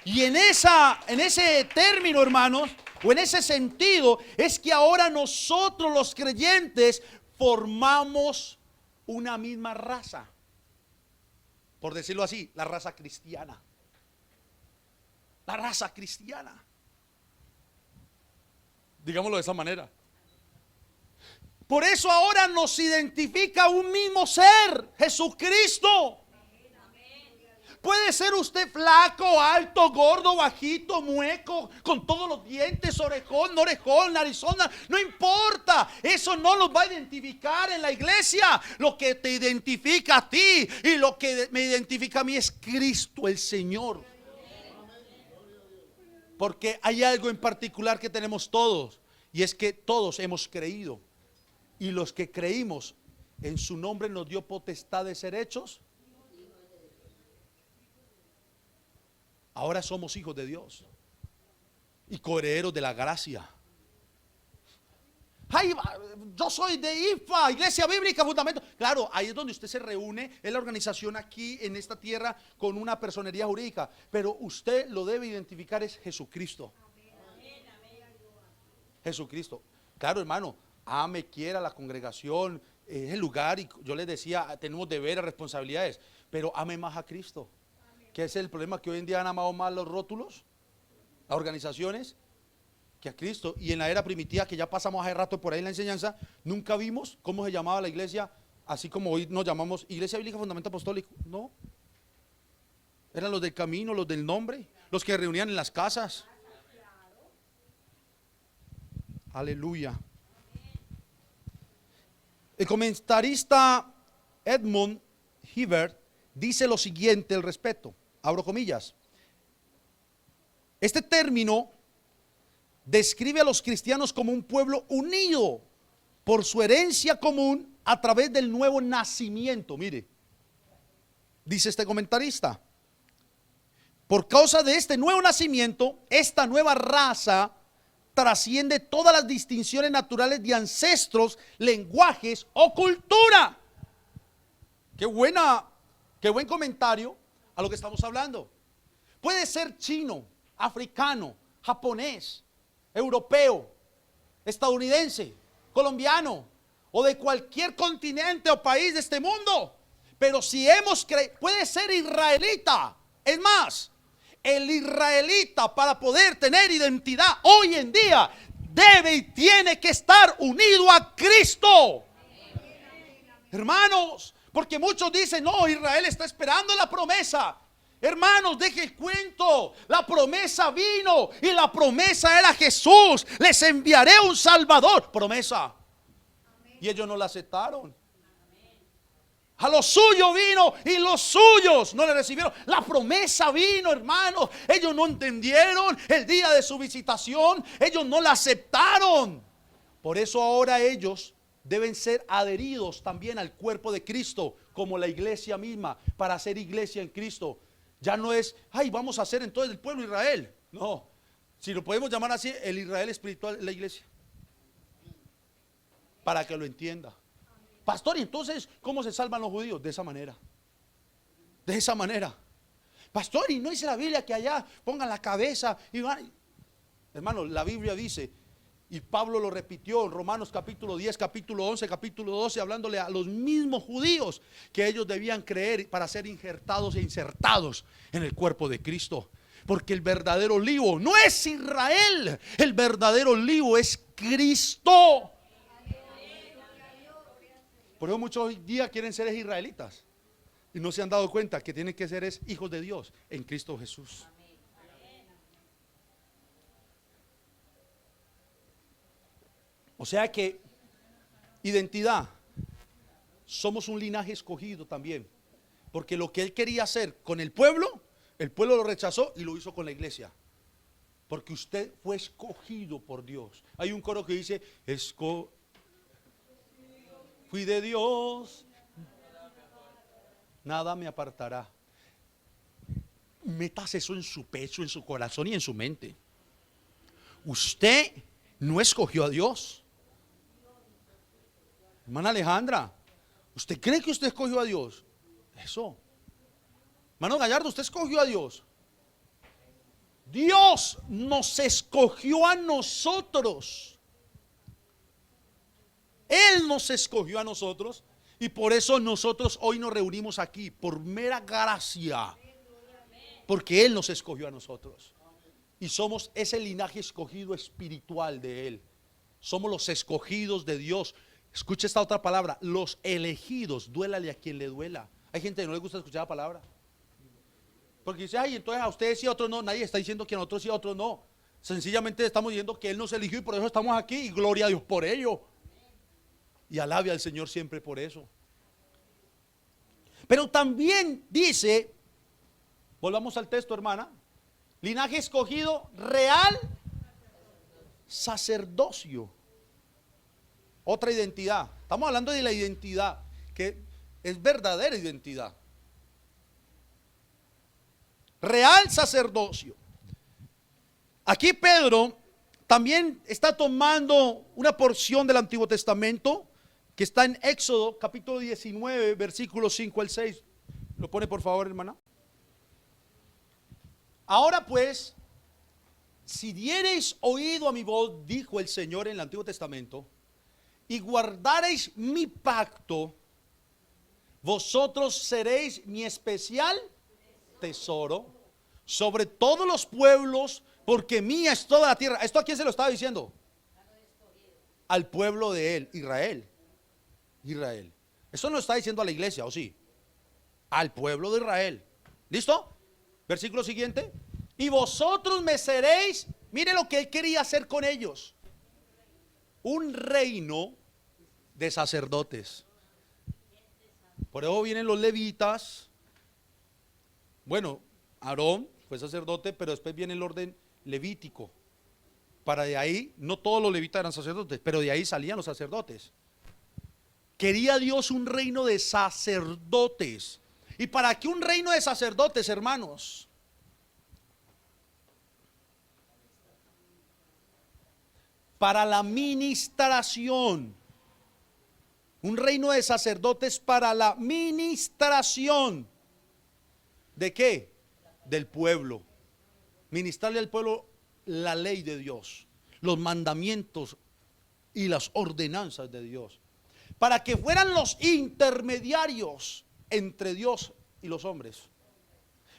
S1: Y en ese término, hermanos, o en ese sentido, es que ahora nosotros los creyentes formamos una misma raza. Por decirlo así, la raza cristiana. La raza cristiana. Digámoslo de esa manera. Por eso ahora nos identifica un mismo ser, Jesucristo. Puede ser usted flaco, alto, gordo, bajito, mueco, con todos los dientes, orejón, no orejón, narizona, no importa. Eso no nos va a identificar en la iglesia. Lo que te identifica a ti y lo que me identifica a mí es Cristo el Señor. Porque hay algo en particular que tenemos todos, y es que todos hemos creído. Y los que creímos en su nombre nos dio potestad de ser hechos. Ahora somos hijos de Dios y coherederos de la gracia. Ay, yo soy de IFA, Iglesia Bíblica Fundamento. Claro, ahí es donde usted se reúne, es la organización aquí en esta tierra con una personería jurídica. Pero usted lo debe identificar, es Jesucristo. Jesucristo. Claro, hermano, ame, quiera la congregación, es el lugar, y yo les decía, tenemos deberes, responsabilidades, pero ame más a Cristo. ¿Qué es el problema? Que hoy en día han amado más los rótulos, las organizaciones, que a Cristo. Y en la era primitiva, que ya pasamos hace rato por ahí en la enseñanza, nunca vimos cómo se llamaba la iglesia, así como hoy nos llamamos Iglesia Bíblica Fundamento Apostólico. No, eran los del camino, los del nombre, los que reunían en las casas. Aleluya. El comentarista Edmund Hibbert dice lo siguiente al respecto, abro comillas: este término describe a los cristianos como un pueblo unido por su herencia común a través del nuevo nacimiento. Mire, dice este comentarista, por causa de este nuevo nacimiento, esta nueva raza trasciende todas las distinciones naturales de ancestros, lenguajes o cultura. Qué buen comentario a lo que estamos hablando. Puede ser chino, africano, japonés, europeo, estadounidense, colombiano o de cualquier continente o país de este mundo. Pero si hemos creído, puede ser israelita. Es más, el israelita, para poder tener identidad hoy en día, debe y tiene que estar unido a Cristo. Hermanos, porque muchos dicen, no, Israel está esperando la promesa. Hermanos, deje el cuento. La promesa vino y la promesa era Jesús. Les enviaré un Salvador. Promesa. Y ellos no la aceptaron. A los suyos vino y los suyos no le recibieron. La promesa vino, hermanos. Ellos no entendieron el día de su visitación. Ellos no la aceptaron. Por eso ahora ellos deben ser adheridos también al cuerpo de Cristo, como la iglesia misma, para ser iglesia en Cristo. Ya no es, ay, vamos a hacer entonces el pueblo Israel. No, si lo podemos llamar así, el Israel espiritual es la iglesia. Para que lo entienda. Pastor, ¿y entonces cómo se salvan los judíos? De esa manera. De esa manera. Pastor, ¿y no dice la Biblia que allá pongan la cabeza y van? Hermano, la Biblia dice, y Pablo lo repitió en Romanos capítulo 10, capítulo 11, capítulo 12, hablándole a los mismos judíos que ellos debían creer para ser injertados e insertados en el cuerpo de Cristo. Porque el verdadero olivo no es Israel, el verdadero olivo es Cristo. Por eso muchos hoy día quieren ser israelitas y no se han dado cuenta que tienen que ser hijos de Dios en Cristo Jesús. O sea que identidad, somos un linaje escogido también, porque lo que él quería hacer con el pueblo El pueblo lo rechazó y lo hizo con la iglesia. Porque usted fue escogido por Dios. Hay un coro que dice, fui de Dios, nada me apartará. Metas eso en su pecho, en su corazón y en su mente. Usted no escogió a Dios. Hermana Alejandra, ¿usted cree que usted escogió a Dios? Eso. Hermano Gallardo, ¿usted escogió a Dios? Dios nos escogió a nosotros. Él nos escogió a nosotros y por eso nosotros hoy nos reunimos aquí, por mera gracia. Porque Él nos escogió a nosotros. Y somos ese linaje escogido espiritual de Él. Somos los escogidos de Dios. Escuche esta otra palabra, los elegidos, duélale a quien le duela. Hay gente que no le gusta escuchar la palabra. Porque dice, ay, entonces a ustedes sí, a otros no. Nadie está diciendo que a nosotros sí, a otros no. Sencillamente estamos diciendo que Él nos eligió y por eso estamos aquí. Y gloria a Dios por ello. Y alabe al Señor siempre por eso. Pero también dice, volvamos al texto, hermana. Linaje escogido, real sacerdocio. Otra identidad. Estamos hablando de la identidad, que es verdadera identidad. Real sacerdocio. Aquí Pedro también está tomando una porción del Antiguo Testamento que está en Éxodo capítulo 19 versículos 5 al 6. Lo pone por favor, hermana. Ahora pues, si diereis oído a mi voz, dijo el Señor en el Antiguo Testamento, y guardareis mi pacto, vosotros seréis mi especial tesoro sobre todos los pueblos, porque mía es toda la tierra. ¿Esto a quién se lo estaba diciendo? Al pueblo de él, Israel. Israel. Eso no lo está diciendo a la iglesia, ¿o sí? Al pueblo de Israel. ¿Listo? Versículo siguiente. Y vosotros me seréis, mire lo que él quería hacer con ellos, un reino de sacerdotes. Por eso vienen los levitas. Bueno, Aarón fue sacerdote, pero después viene el orden levítico. Para de ahí, no todos los levitas eran sacerdotes, pero de ahí salían los sacerdotes. Quería Dios un reino de sacerdotes. ¿Y para qué un reino de sacerdotes, hermanos? Para la ministración. Un reino de sacerdotes para la ministración. ¿De qué? Del pueblo. Ministrarle al pueblo la ley de Dios, los mandamientos y las ordenanzas de Dios. Para que fueran los intermediarios entre Dios y los hombres.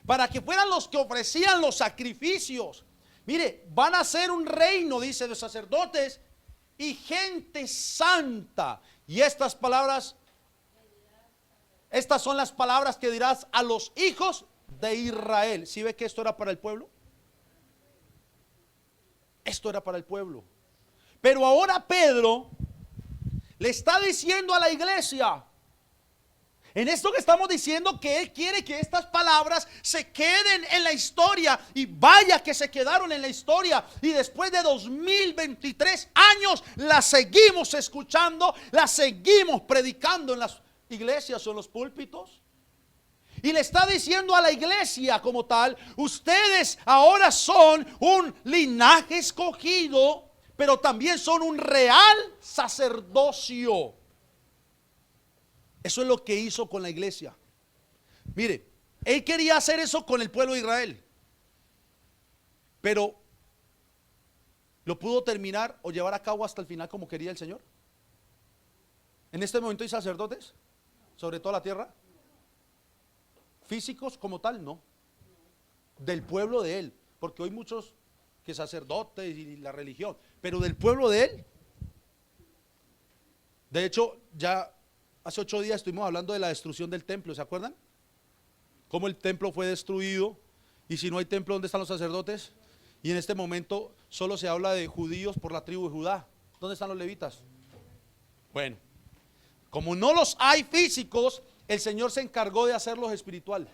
S1: Para que fueran los que ofrecían los sacrificios. Mire, van a ser un reino, dice, de sacerdotes y gente santa. Y estas palabras, estas son las palabras que dirás a los hijos de Israel. ¿Sí ve que esto era para el pueblo? Esto era para el pueblo. Pero ahora Pedro le está diciendo a la iglesia, en esto que estamos diciendo, que él quiere que estas palabras se queden en la historia. Y vaya que se quedaron en la historia. Y después de 2023 años las seguimos escuchando, las seguimos predicando en las iglesias o en los púlpitos. Y le está diciendo a la iglesia como tal, ustedes ahora son un linaje escogido, pero también son un real sacerdocio. Eso es lo que hizo con la iglesia. Mire, él quería hacer eso con el pueblo de Israel, pero ¿lo pudo terminar o llevar a cabo hasta el final como quería el Señor? En este momento hay sacerdotes sobre toda la tierra. Físicos como tal, no. Del pueblo de él, porque hoy muchos que sacerdotes y la religión, pero del pueblo de él. De hecho, ya hace 8 días estuvimos hablando de la destrucción del templo, ¿se acuerdan? Cómo el templo fue destruido, y si no hay templo, ¿dónde están los sacerdotes? Y en este momento solo se habla de judíos por la tribu de Judá. ¿Dónde están los levitas? Bueno, como no los hay físicos, el Señor se encargó de hacerlos espiritual.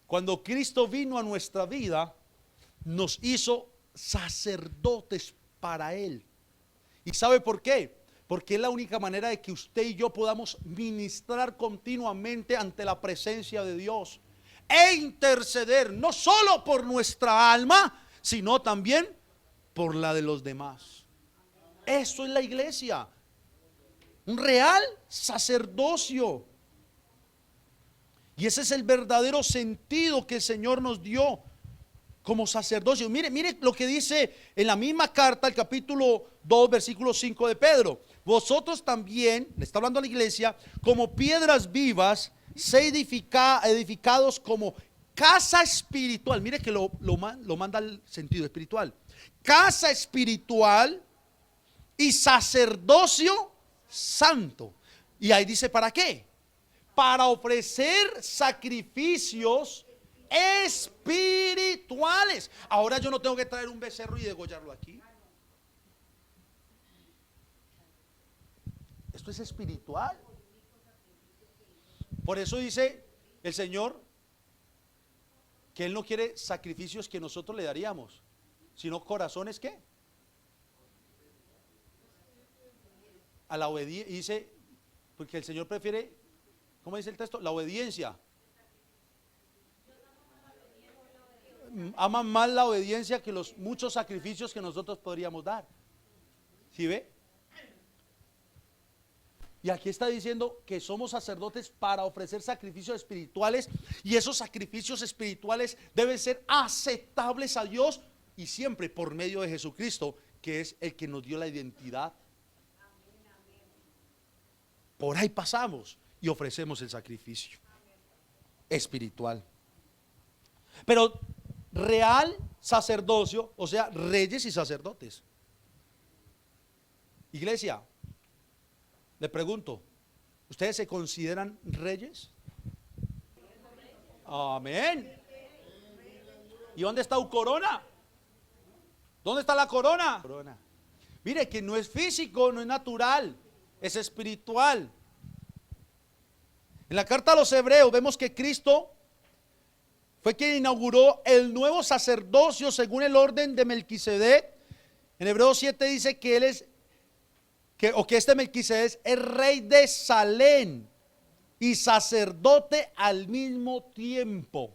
S1: Cuando Cristo vino a nuestra vida, nos hizo sacerdotes para Él. ¿Y sabe por qué? Porque es la única manera de que usted y yo podamos ministrar continuamente ante la presencia de Dios e interceder no solo por nuestra alma, sino también por la de los demás. Eso es la iglesia, un real sacerdocio. Y ese es el verdadero sentido que el Señor nos dio como sacerdocio. Mire lo que dice en la misma carta, el capítulo 2, versículo 5 de Pedro. Vosotros también, le está hablando a la iglesia, como piedras vivas, se edificados como casa espiritual. Mire que lo manda al sentido espiritual. Casa espiritual y sacerdocio santo. Y ahí dice, ¿para qué? Para ofrecer sacrificios espirituales. Ahora yo no tengo que traer un becerro y degollarlo aquí. Esto es espiritual. Por eso dice el Señor que Él no quiere sacrificios que nosotros le daríamos, sino corazones que a la obediencia. Dice, porque el Señor prefiere, ¿cómo dice el texto? La obediencia. Aman más la obediencia que los muchos sacrificios que nosotros podríamos dar. ¿Sí ve? Y aquí está diciendo que somos sacerdotes para ofrecer sacrificios espirituales, y esos sacrificios espirituales deben ser aceptables a Dios, y siempre por medio de Jesucristo, que es el que nos dio la identidad. Por ahí pasamos y ofrecemos el sacrificio espiritual. Pero real sacerdocio, o sea, reyes y sacerdotes. Iglesia, le pregunto, ¿ustedes se consideran reyes? Amén. ¿Y dónde está tu corona? ¿Dónde está la corona? Mire que no es físico, no es natural, es espiritual. En la carta a los Hebreos vemos que Cristo fue quien inauguró el nuevo sacerdocio según el orden de Melquisedec. En Hebreos 7 dice que él es que este Melquisedec es rey de Salem y sacerdote al mismo tiempo.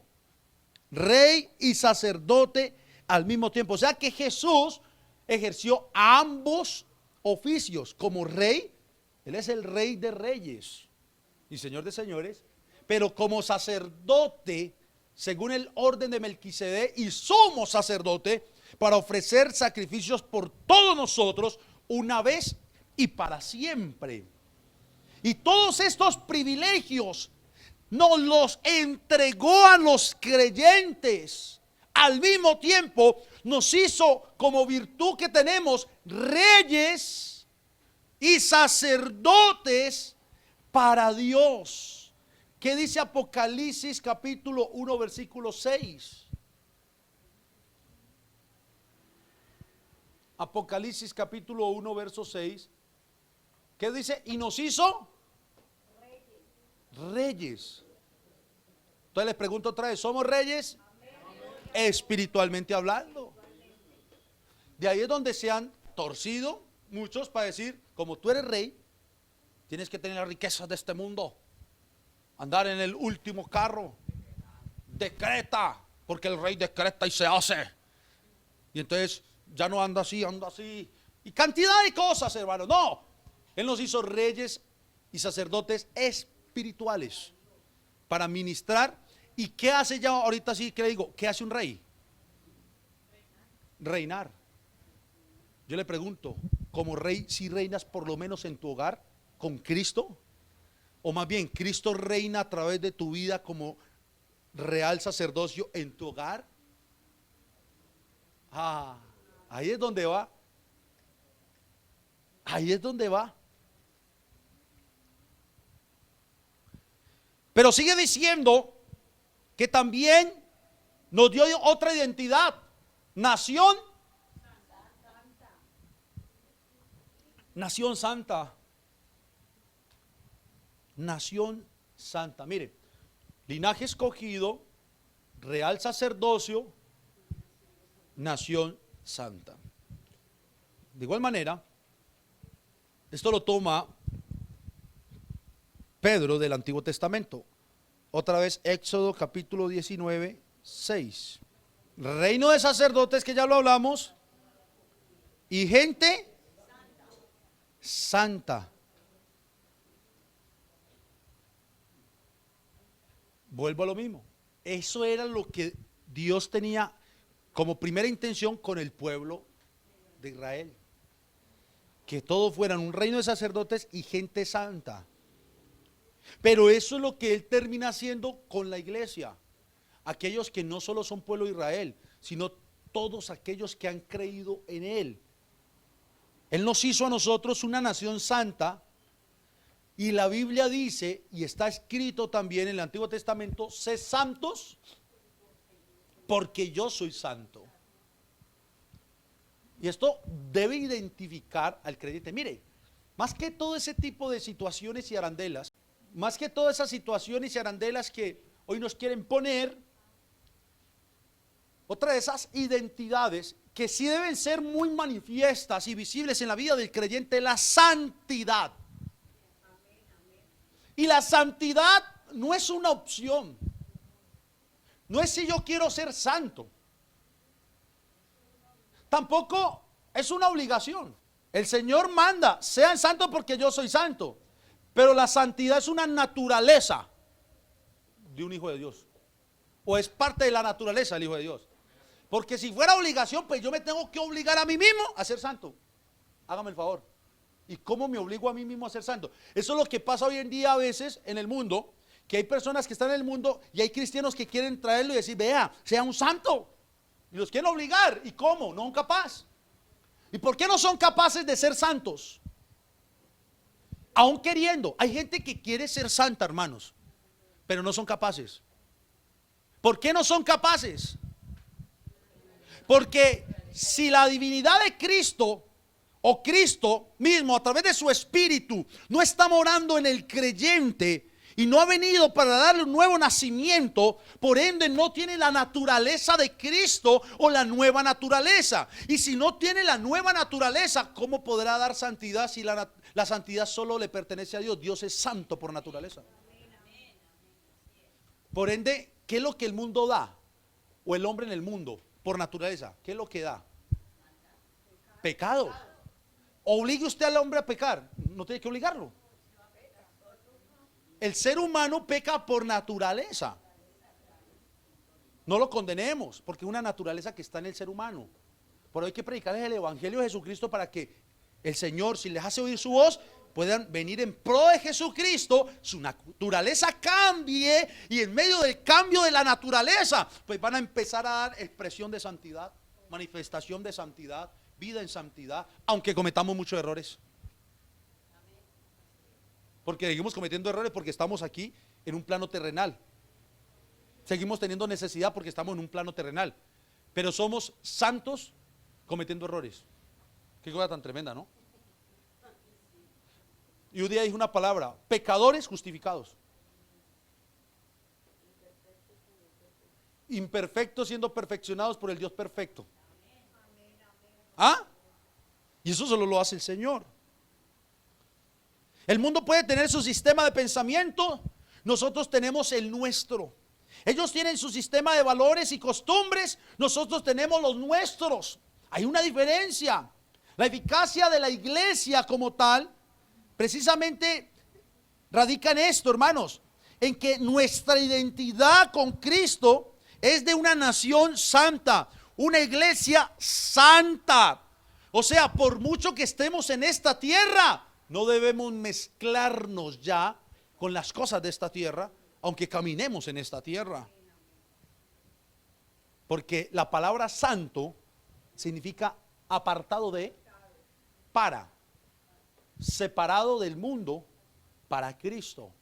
S1: Rey y sacerdote al mismo tiempo. O sea que Jesús ejerció ambos oficios. Como rey, Él es el rey de reyes y señor de señores. Pero como sacerdote, según el orden de Melquisedec, y sumo sacerdote, para ofrecer sacrificios por todos nosotros una vez y para siempre. Y todos estos privilegios nos los entregó a los creyentes. Al mismo tiempo nos hizo, como virtud que tenemos, reyes y sacerdotes para Dios. ¿Qué dice Apocalipsis capítulo 1 versículo 6? Apocalipsis capítulo 1 verso 6. ¿Qué dice? Y nos hizo reyes. Entonces les pregunto otra vez, ¿somos reyes? Espiritualmente hablando. De ahí es donde se han torcido muchos para decir, como tú eres rey, tienes que tener las riquezas de este mundo, andar en el último carro, decreta, porque el rey decreta y se hace. Y entonces ya no anda así, y cantidad de cosas, hermano. No, Él nos hizo reyes y sacerdotes espirituales para ministrar. ¿Y qué hace ya ahorita? Sí que le digo, ¿qué hace un rey? Reinar. Yo le pregunto, como rey, ¿si reinas por lo menos en tu hogar con Cristo? O más bien, ¿Cristo reina a través de tu vida como real sacerdocio en tu hogar? Ahí es donde va. Ahí es donde va. Pero sigue diciendo que también nos dio otra identidad. Nación santa. Nación santa. Mire, linaje escogido, real sacerdocio, nación santa. De igual manera, esto lo toma Pedro del Antiguo Testamento. Otra vez Éxodo capítulo 19, 6. Reino de sacerdotes, que ya lo hablamos, y gente santa. Vuelvo a lo mismo. Eso era lo que Dios tenía como primera intención con el pueblo de Israel. Que todos fueran un reino de sacerdotes y gente santa. Pero eso es lo que Él termina haciendo con la iglesia. Aquellos que no solo son pueblo de Israel, sino todos aquellos que han creído en Él. Él nos hizo a nosotros una nación santa. Y la Biblia dice, y está escrito también en el Antiguo Testamento: sé santos porque yo soy santo. Y esto debe identificar al creyente. Mire, más que todo ese tipo de situaciones y arandelas, más que todas esas situaciones y arandelas que hoy nos quieren poner, otra de esas identidades que sí deben ser muy manifiestas y visibles en la vida del creyente es la santidad. Y la santidad no es una opción. No es si yo quiero ser santo. Tampoco es una obligación. El Señor manda: sean santos porque yo soy santo. Pero la santidad es una naturaleza de un hijo de Dios. O es parte de la naturaleza del hijo de Dios. Porque si fuera obligación, pues yo me tengo que obligar a mí mismo a ser santo. Hágame el favor. ¿Y cómo me obligo a mí mismo a ser santo? Eso es lo que pasa hoy en día a veces en el mundo. Que hay personas que están en el mundo y hay cristianos que quieren traerlo y decir: vea, sea un santo. Y los quieren obligar. ¿Y cómo? No son capaces. ¿Y por qué no son capaces de ser santos? Aún queriendo. Hay gente que quiere ser santa, hermanos, pero no son capaces. ¿Por qué no son capaces? Porque si la divinidad de Cristo, o Cristo mismo a través de su Espíritu, no está morando en el creyente y no ha venido para darle un nuevo nacimiento, por ende no tiene la naturaleza de Cristo o la nueva naturaleza. Y si no tiene la nueva naturaleza, ¿cómo podrá dar santidad si la santidad solo le pertenece a Dios? Dios es santo por naturaleza. Por ende, ¿qué es lo que el mundo da? O el hombre en el mundo, por naturaleza, ¿qué es lo que da? Pecado. ¿Obligue usted al hombre a pecar? No tiene que obligarlo. El ser humano peca por naturaleza. No lo condenemos, porque es una naturaleza que está en el ser humano. Pero hay que predicarles el Evangelio de Jesucristo para que el Señor, si les hace oír su voz, puedan venir en pro de Jesucristo, su naturaleza cambie, y en medio del cambio de la naturaleza, pues van a empezar a dar expresión de santidad, manifestación de santidad, vida en santidad, aunque cometamos muchos errores. Porque seguimos cometiendo errores porque estamos aquí en un plano terrenal. Seguimos teniendo necesidad porque estamos en un plano terrenal. Pero somos santos cometiendo errores. Qué cosa tan tremenda, ¿no? Y un día dije una palabra: pecadores justificados. Imperfectos siendo perfeccionados por el Dios perfecto. ¿Ah? Y eso solo lo hace el Señor. El mundo puede tener su sistema de pensamiento, nosotros tenemos el nuestro. Ellos tienen su sistema de valores y costumbres, nosotros tenemos los nuestros. Hay una diferencia. La eficacia de la iglesia como tal, precisamente radica en esto, hermanos, en que nuestra identidad con Cristo es de una nación santa, una iglesia santa. O sea, por mucho que estemos en esta tierra, no debemos mezclarnos ya con las cosas de esta tierra, aunque caminemos en esta tierra. Porque la palabra santo significa apartado de, para, separado del mundo para Cristo.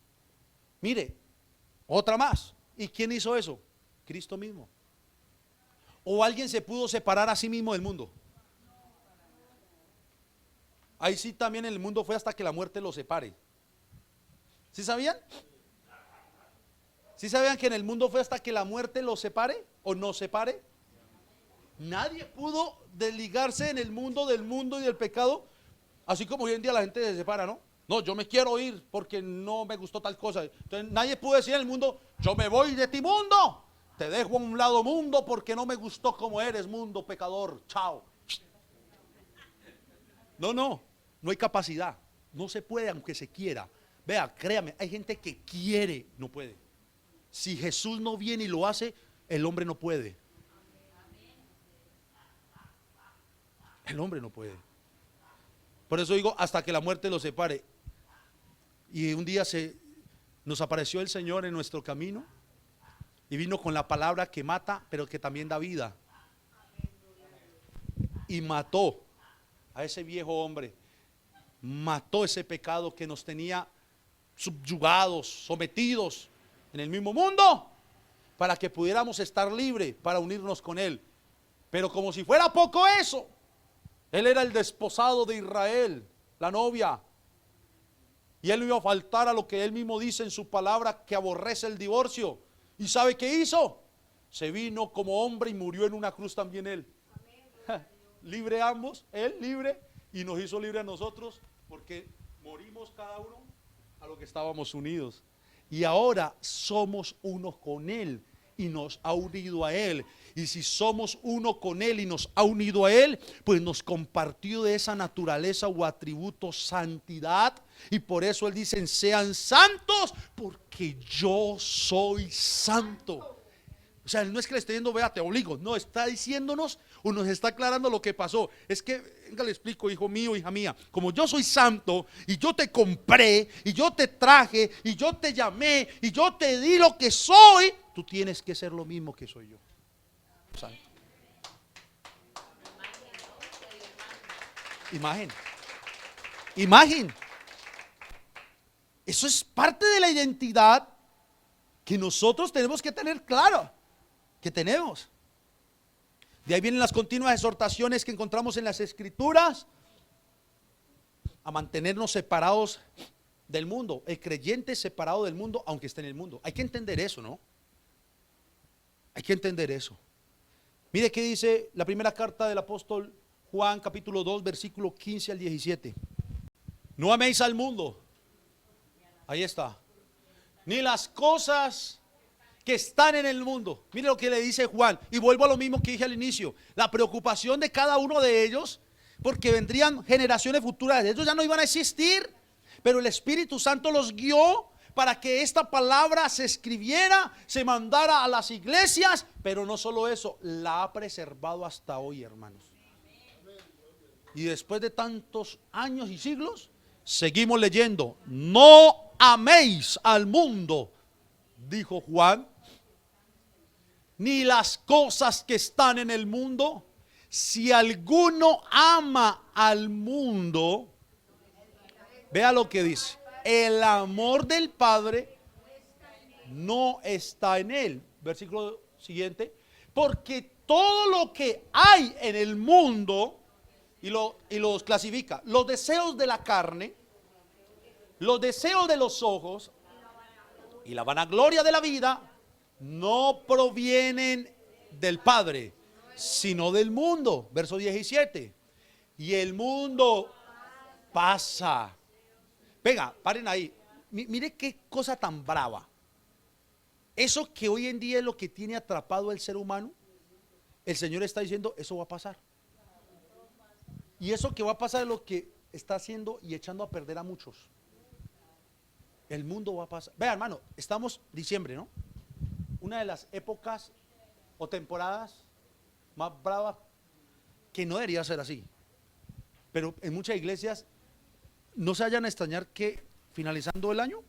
S1: Mire, otra más. ¿Y quién hizo eso? Cristo mismo. ¿O alguien se pudo separar a sí mismo del mundo? Ahí sí también en el mundo fue hasta que la muerte lo separe. ¿Sí sabían? ¿Sí sabían que en el mundo fue hasta que la muerte los separe o nos separe? Nadie pudo desligarse en el mundo del mundo y del pecado, así como hoy en día la gente se separa, ¿no? No, yo me quiero ir porque no me gustó tal cosa. Entonces nadie pudo decir en el mundo, yo me voy de ti mundo, te dejo a un lado mundo porque no me gustó como eres mundo pecador, chao. No, no, no hay capacidad, no se puede aunque se quiera. Vea, créame, hay gente que quiere, no puede. Si Jesús no viene y lo hace, el hombre no puede. El hombre no puede. Por eso digo, hasta que la muerte los separe. Y un día nos apareció el Señor en nuestro camino y vino con la palabra que mata, pero que también da vida. Y mató a ese viejo hombre. Mató ese pecado que nos tenía subyugados, sometidos en el mismo mundo, para que pudiéramos estar libres, para unirnos con Él. Pero como si fuera poco eso, Él era el desposado de Israel, la novia, y Él no iba a faltar a lo que Él mismo dice en su palabra, que aborrece el divorcio. ¿Y sabe qué hizo? Se vino como hombre y murió en una cruz también Él. Libre ambos, Él libre, y nos hizo libre a nosotros, porque morimos cada uno a lo que estábamos unidos. Y ahora somos uno con Él y nos ha unido a Él. Y si somos uno con Él y nos ha unido a Él, pues nos compartió de esa naturaleza o atributo santidad. Y por eso Él dice, sean santos porque yo soy santo. O sea, no es que le esté diciendo, vea, te obligo. No, está diciéndonos o nos está aclarando lo que pasó. Es que, venga, le explico, hijo mío, hija mía. Como yo soy santo y yo te compré y yo te traje y yo te llamé y yo te di lo que soy, tú tienes que ser lo mismo que soy yo. Santo. Imagen. Imagen. Eso es parte de la identidad que nosotros tenemos que tener claro. Que tenemos. De ahí vienen las continuas exhortaciones que encontramos en las Escrituras a mantenernos separados del mundo. El creyente es separado del mundo aunque esté en el mundo. Hay que entender eso, ¿no? Hay que entender eso. Mire qué dice la primera carta del apóstol Juan, capítulo 2, versículo 15 al 17. No améis al mundo. Ahí está. Ni las cosas que están en el mundo. Mire lo que le dice Juan. Y vuelvo a lo mismo que dije al inicio. La preocupación de cada uno de ellos, porque vendrían generaciones futuras. Ellos ya no iban a existir, pero el Espíritu Santo los guió para que esta palabra se escribiera, se mandara a las iglesias. Pero no solo eso, la ha preservado hasta hoy, hermanos. Y después de tantos años y siglos, seguimos leyendo. No améis al mundo, dijo Juan, ni las cosas que están en el mundo. Si alguno ama al mundo, vea lo que dice, el amor del Padre no está en él. Versículo siguiente, porque todo lo que hay en el mundo, y los clasifica, los deseos de la carne, los deseos de los ojos y la vanagloria de la vida, no provienen del Padre, sino del mundo. Verso 17. Y el mundo pasa. Venga, paren ahí. Mire qué cosa tan brava. Eso que hoy en día es lo que tiene atrapado al ser humano, el Señor está diciendo, eso va a pasar. Y eso que va a pasar es lo que está haciendo y echando a perder a muchos. El mundo va a pasar. Vea, hermano, estamos diciembre, ¿no? Una de las épocas o temporadas más bravas, que no debería ser así. Pero en muchas iglesias no se vayan a extrañar que finalizando el año,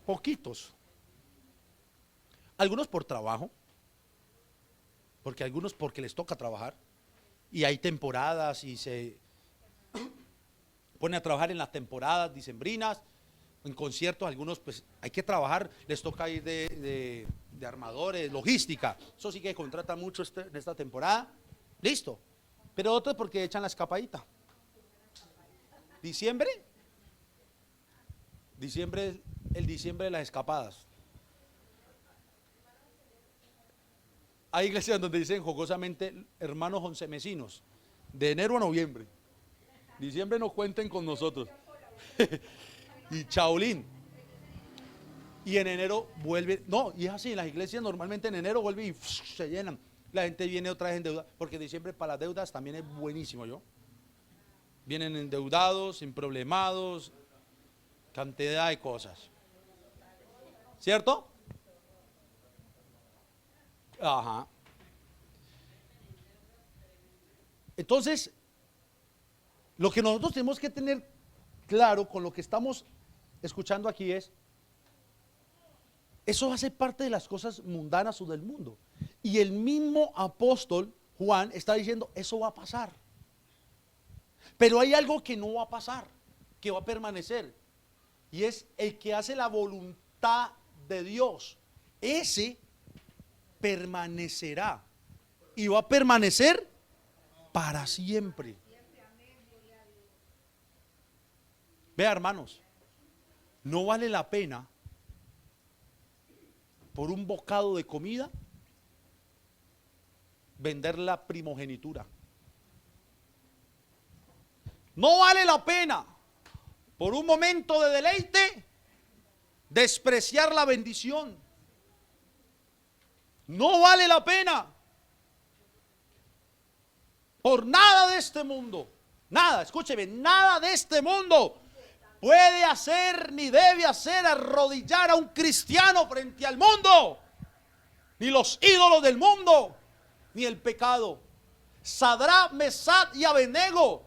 S1: poquitos. Algunos por trabajo, porque algunos porque les toca trabajar. Y hay temporadas y se ponen a trabajar en las temporadas dicembrinas, en conciertos. Algunos pues hay que trabajar, les toca ir de armadores, logística. Eso sí que contrata mucho en esta temporada. Listo. Pero otros porque echan la escapadita. Diciembre es el diciembre de las escapadas. Hay iglesias donde dicen jocosamente hermanos oncemesinos, de enero a noviembre. Diciembre no cuenten con nosotros. Y chaolín. Y en enero vuelve, no, y es así, en las iglesias normalmente en enero vuelve y se llenan. La gente viene otra vez endeuda, porque diciembre para las deudas también es buenísimo, ¿yo? Vienen endeudados, emproblemados, cantidad de cosas. ¿Cierto? Ajá. Entonces, lo que nosotros tenemos que tener claro con lo que estamos escuchando aquí es, eso hace parte de las cosas mundanas o del mundo. Y el mismo apóstol Juan está diciendo, eso va a pasar. Pero hay algo que no va a pasar, que va a permanecer. Y es el que hace la voluntad de Dios. Ese permanecerá. Y va a permanecer para siempre. Vea, hermanos, no vale la pena por un bocado de comida vender la primogenitura. No vale la pena por un momento de deleite despreciar la bendición. No vale la pena por nada de este mundo. Nada, escúcheme, nada de este mundo puede hacer ni debe hacer arrodillar a un cristiano frente al mundo, ni los ídolos del mundo, ni el pecado. Sadrach, Mesach y Abednego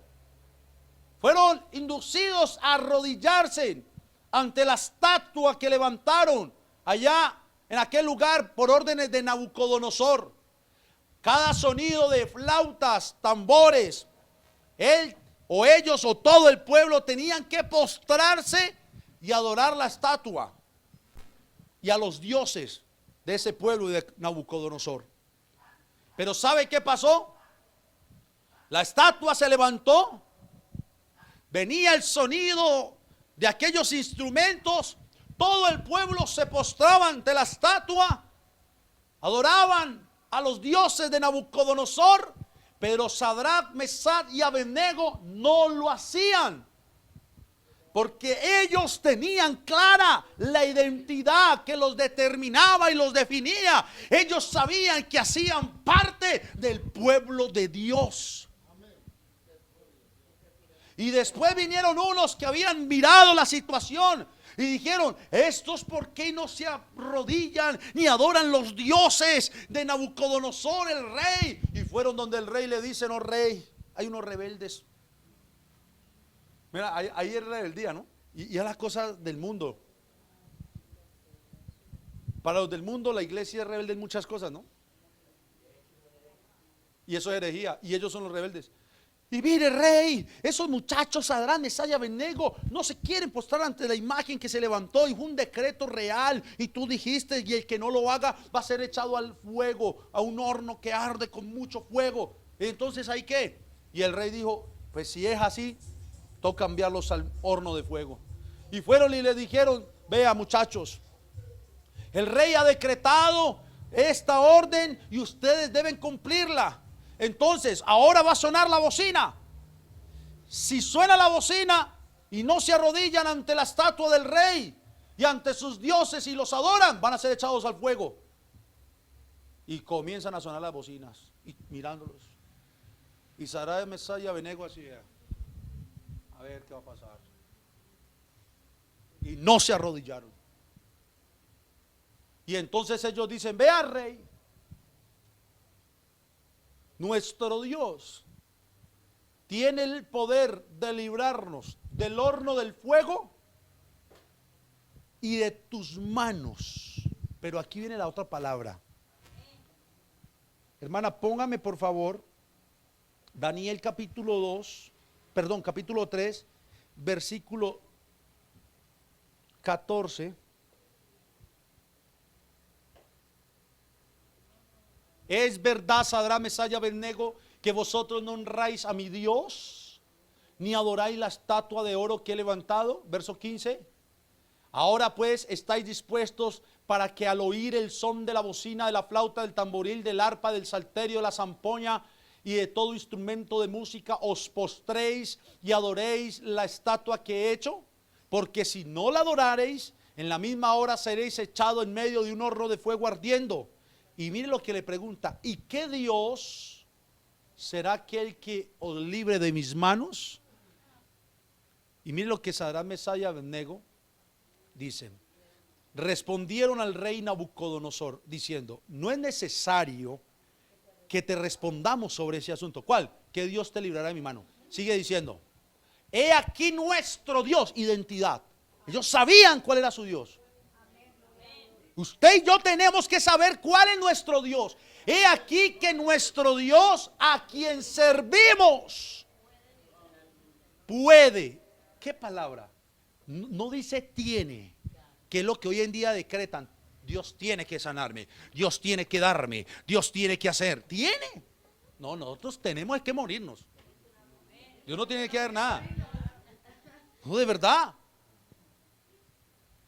S1: fueron inducidos a arrodillarse ante la estatua que levantaron allá en aquel lugar por órdenes de Nabucodonosor. Cada sonido de flautas, tambores, él o ellos o todo el pueblo tenían que postrarse y adorar la estatua y a los dioses de ese pueblo y de Nabucodonosor. Pero ¿sabe qué pasó? La estatua se levantó, venía el sonido de aquellos instrumentos, todo el pueblo se postraba ante la estatua, adoraban a los dioses de Nabucodonosor. Pero Sadrach, Mesach y Abednego no lo hacían, porque ellos tenían clara la identidad que los determinaba y los definía. Ellos sabían que hacían parte del pueblo de Dios. Y después vinieron unos que habían mirado la situación y dijeron, estos por qué no se arrodillan ni adoran los dioses de Nabucodonosor el rey. Y fueron donde el rey le dice, no rey, hay unos rebeldes. Mira, ahí es rebeldía, ¿no? Y es las cosas del mundo. Para los del mundo la iglesia es rebelde en muchas cosas, ¿no? Y eso es herejía, y ellos son los rebeldes. Y mire, rey, esos muchachos Sadrach, Mesach y Abednego no se quieren postrar ante la imagen que se levantó y fue un decreto real. Y tú dijiste, y el que no lo haga va a ser echado al fuego, a un horno que arde con mucho fuego. Entonces, ¿hay qué? Y el rey dijo, pues si es así, toca enviarlos al horno de fuego. Y fueron y le dijeron, vea muchachos, el rey ha decretado esta orden y ustedes deben cumplirla. Entonces, ahora va a sonar la bocina. Si suena la bocina y no se arrodillan ante la estatua del rey y ante sus dioses y los adoran, van a ser echados al fuego. Y comienzan a sonar las bocinas y mirándolos. Y Sadrach, Mesach y Abednego así, a ver qué va a pasar. Y no se arrodillaron. Y entonces ellos dicen, vea rey, nuestro Dios tiene el poder de librarnos del horno del fuego y de tus manos. Pero aquí viene la otra palabra. Hermana, póngame por favor Daniel capítulo 3, versículo 14. Es verdad, Sadrach, Mesach y Abednego, que vosotros no honráis a mi Dios, ni adoráis la estatua de oro que he levantado. Verso 15. Ahora pues estáis dispuestos para que al oír el son de la bocina, de la flauta, del tamboril, del arpa, del salterio, de la zampoña y de todo instrumento de música, os postréis y adoréis la estatua que he hecho? Porque si no la adorareis, en la misma hora seréis echados en medio de un horno de fuego ardiendo. Y mire lo que le pregunta: ¿y qué Dios será aquel que os libre de mis manos? Y mire lo que Sadrach, Mesach y Abednego dicen. Respondieron al rey Nabucodonosor diciendo: no es necesario que te respondamos sobre ese asunto. ¿Cuál? Que Dios te librará de mi mano. Sigue diciendo: he aquí nuestro Dios, identidad. Ellos sabían cuál era su Dios. Usted y yo tenemos que saber cuál es nuestro Dios. He aquí que nuestro Dios, a quien servimos, puede. ¿Qué palabra? No dice tiene, que es lo que hoy en día decretan. Dios tiene que sanarme, Dios tiene que darme, Dios tiene que hacer. ¿Tiene? No, nosotros tenemos que morirnos. Dios no tiene que dar nada. No, de verdad.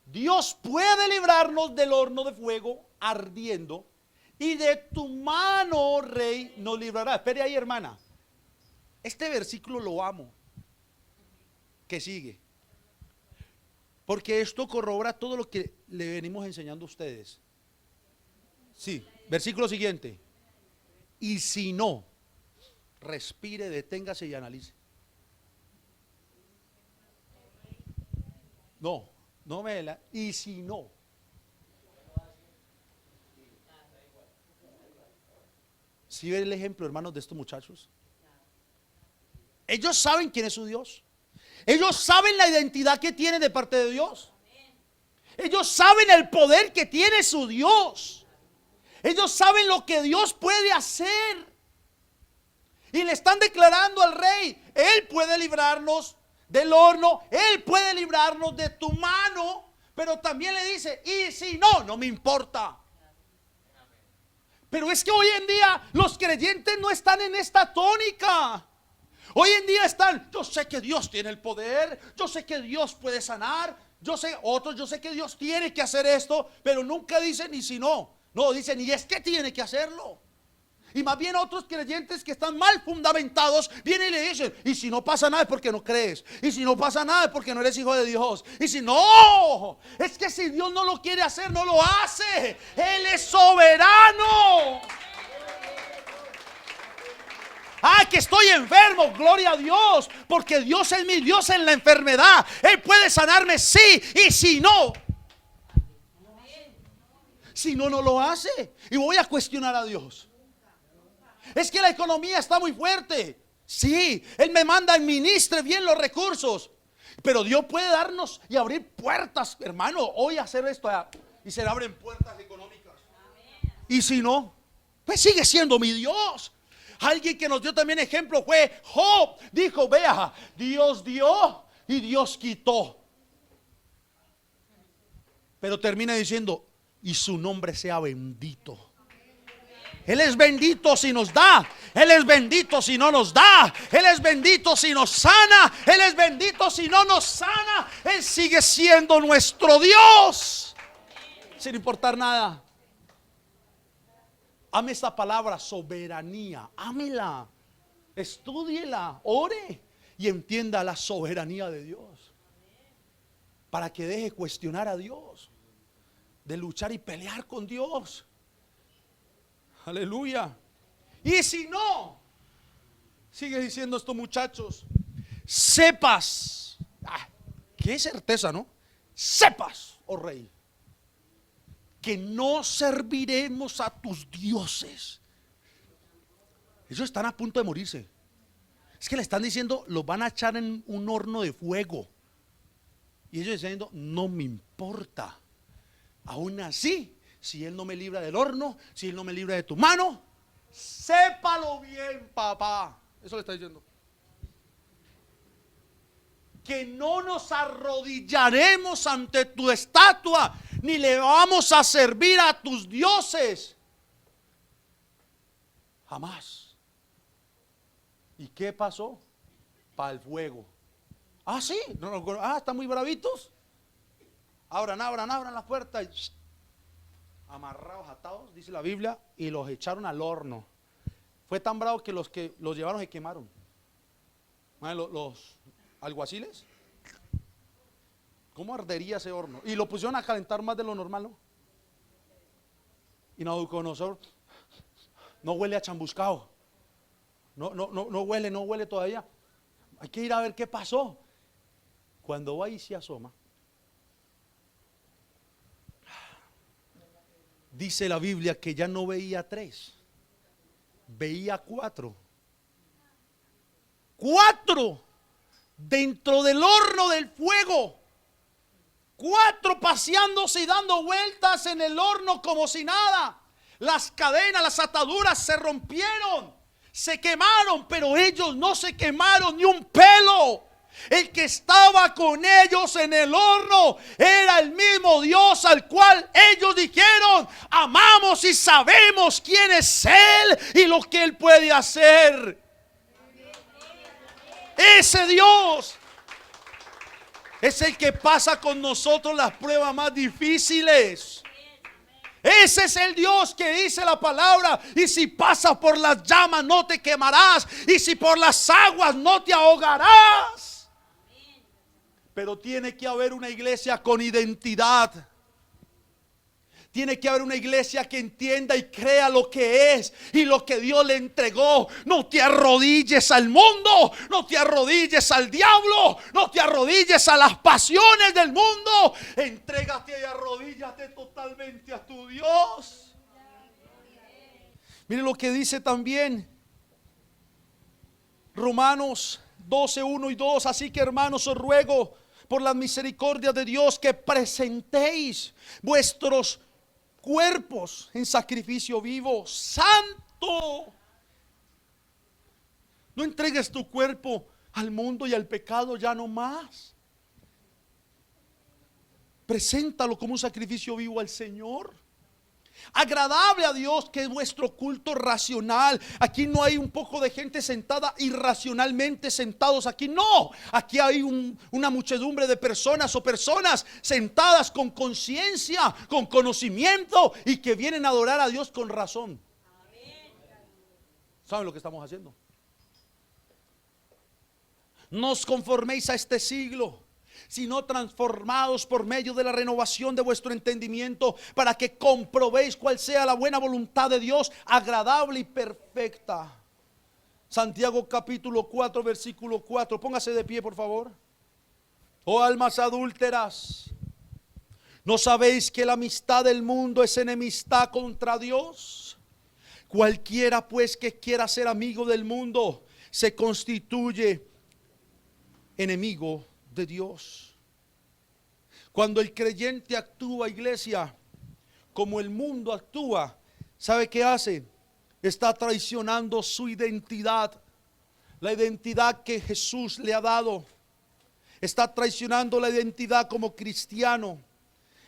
S1: Dios puede librarnos del horno de fuego ardiendo, y de tu mano, oh rey, nos librará. Espere ahí, hermana. Este versículo lo amo. Que sigue. Porque esto corrobora todo lo que le venimos enseñando a ustedes. Sí, versículo siguiente. Y si no, respire, deténgase y analice. No me la. Y si no. ¿Sí ven el ejemplo, hermanos, de estos muchachos? Ellos saben quién es su Dios. Ellos saben la identidad que tienen de parte de Dios. Ellos saben el poder que tiene su Dios. Ellos saben lo que Dios puede hacer. Y le están declarando al rey: Él puede librarnos del horno, Él puede librarnos de tu mano. Pero también le dice: y si no, no me importa. Pero es que hoy en día los creyentes no están en esta tónica. Hoy en día están: yo sé que Dios tiene el poder, yo sé que Dios puede sanar, yo sé que Dios tiene que hacer esto, pero nunca dicen y si no. No, dicen y es que tiene que hacerlo. Y más bien otros creyentes que están mal fundamentados vienen y le dicen: y si no pasa nada es porque no crees, y si no pasa nada es porque no eres hijo de Dios, y si no, es que si Dios no lo quiere hacer, no lo hace. Él es soberano. Que estoy enfermo, gloria a Dios, porque Dios es mi Dios en la enfermedad. Él puede sanarme, sí, y si no, no lo hace. Y voy a cuestionar a Dios. Es que la economía está muy fuerte. Sí, Él me manda, administre bien los recursos, pero Dios puede darnos y abrir puertas, hermano. Hoy hacer esto y se le abren puertas económicas. Y si no, pues sigue siendo mi Dios. Alguien que nos dio también ejemplo fue Job. Dijo: vea, Dios dio y Dios quitó. Pero termina diciendo: y su nombre sea bendito. Él es bendito si nos da, Él es bendito si no nos da, Él es bendito si nos sana, Él es bendito si no nos sana. Él sigue siendo nuestro Dios, sin importar nada. Ame esta palabra, soberanía. Ámela, estúdiela, ore y entienda la soberanía de Dios, para que deje cuestionar a Dios, de luchar y pelear con Dios. Aleluya. Y si no, sigue diciendo estos muchachos: sepas. Qué certeza, ¿no? Sepas, oh rey, que no serviremos a tus dioses. Ellos están a punto de morirse. Es que le están diciendo: los van a echar en un horno de fuego. Y ellos están diciendo: no me importa. Aún así, si Él no me libra del horno, si Él no me libra de tu mano, sépalo bien, papá. Eso le está diciendo. Que no nos arrodillaremos ante tu estatua, ni le vamos a servir a tus dioses. Jamás. ¿Y qué pasó? Para el fuego. Sí. Están muy bravitos. Abran las puertas. amarrados, atados, dice la Biblia, y los echaron al horno. Fue tan bravo que los llevaron se quemaron. Los alguaciles, ¿cómo ardería ese horno? Y lo pusieron a calentar más de lo normal, ¿no? Y Nabucodonosor, no huele a chambuscado. No huele todavía. Hay que ir a ver qué pasó. Cuando va y se asoma, dice la Biblia que ya no veía 3, veía 4. 4 dentro del horno del fuego. 4 paseándose y dando vueltas en el horno como si nada. Las cadenas, las ataduras se rompieron, se quemaron, pero ellos no se quemaron ni un pelo. El que estaba con ellos en el horno era el mismo Dios al cual ellos dijeron: amamos y sabemos quién es Él y lo que Él puede hacer. Ese Dios es el que pasa con nosotros las pruebas más difíciles. Ese es el Dios que dice la palabra: y si pasas por las llamas no te quemarás, y si por las aguas no te ahogarás. Pero tiene que haber una iglesia con identidad. Tiene que haber una iglesia que entienda y crea lo que es y lo que Dios le entregó. No te arrodilles al mundo, no te arrodilles al diablo, no te arrodilles a las pasiones del mundo. Entrégate y arrodíllate totalmente a tu Dios. Mire lo que dice también Romanos 12, 1 y 2. Así que, hermanos, os ruego por la misericordia de Dios que presentéis vuestros cuerpos en sacrificio vivo, santo. No entregues tu cuerpo al mundo y al pecado ya no más. Preséntalo como un sacrificio vivo al Señor, agradable a Dios, que es vuestro culto racional. Aquí no hay un poco de gente sentada irracionalmente sentados. Aquí no, aquí hay una muchedumbre de personas o personas sentadas con conciencia, con conocimiento y que vienen a adorar a Dios con razón. ¿Saben lo que estamos haciendo? No os conforméis a este siglo, sino transformados por medio de la renovación de vuestro entendimiento, para que comprobéis cuál sea la buena voluntad de Dios, agradable y perfecta. Santiago capítulo 4 versículo 4. Póngase de pie, por favor. Oh almas adúlteras, ¿no sabéis que la amistad del mundo es enemistad contra Dios? Cualquiera pues que quiera ser amigo del mundo se constituye enemigo de Dios. Cuando el creyente actúa, iglesia, como el mundo actúa, ¿sabe qué hace? Está traicionando su identidad, la identidad que Jesús le ha dado. Está traicionando la identidad como cristiano.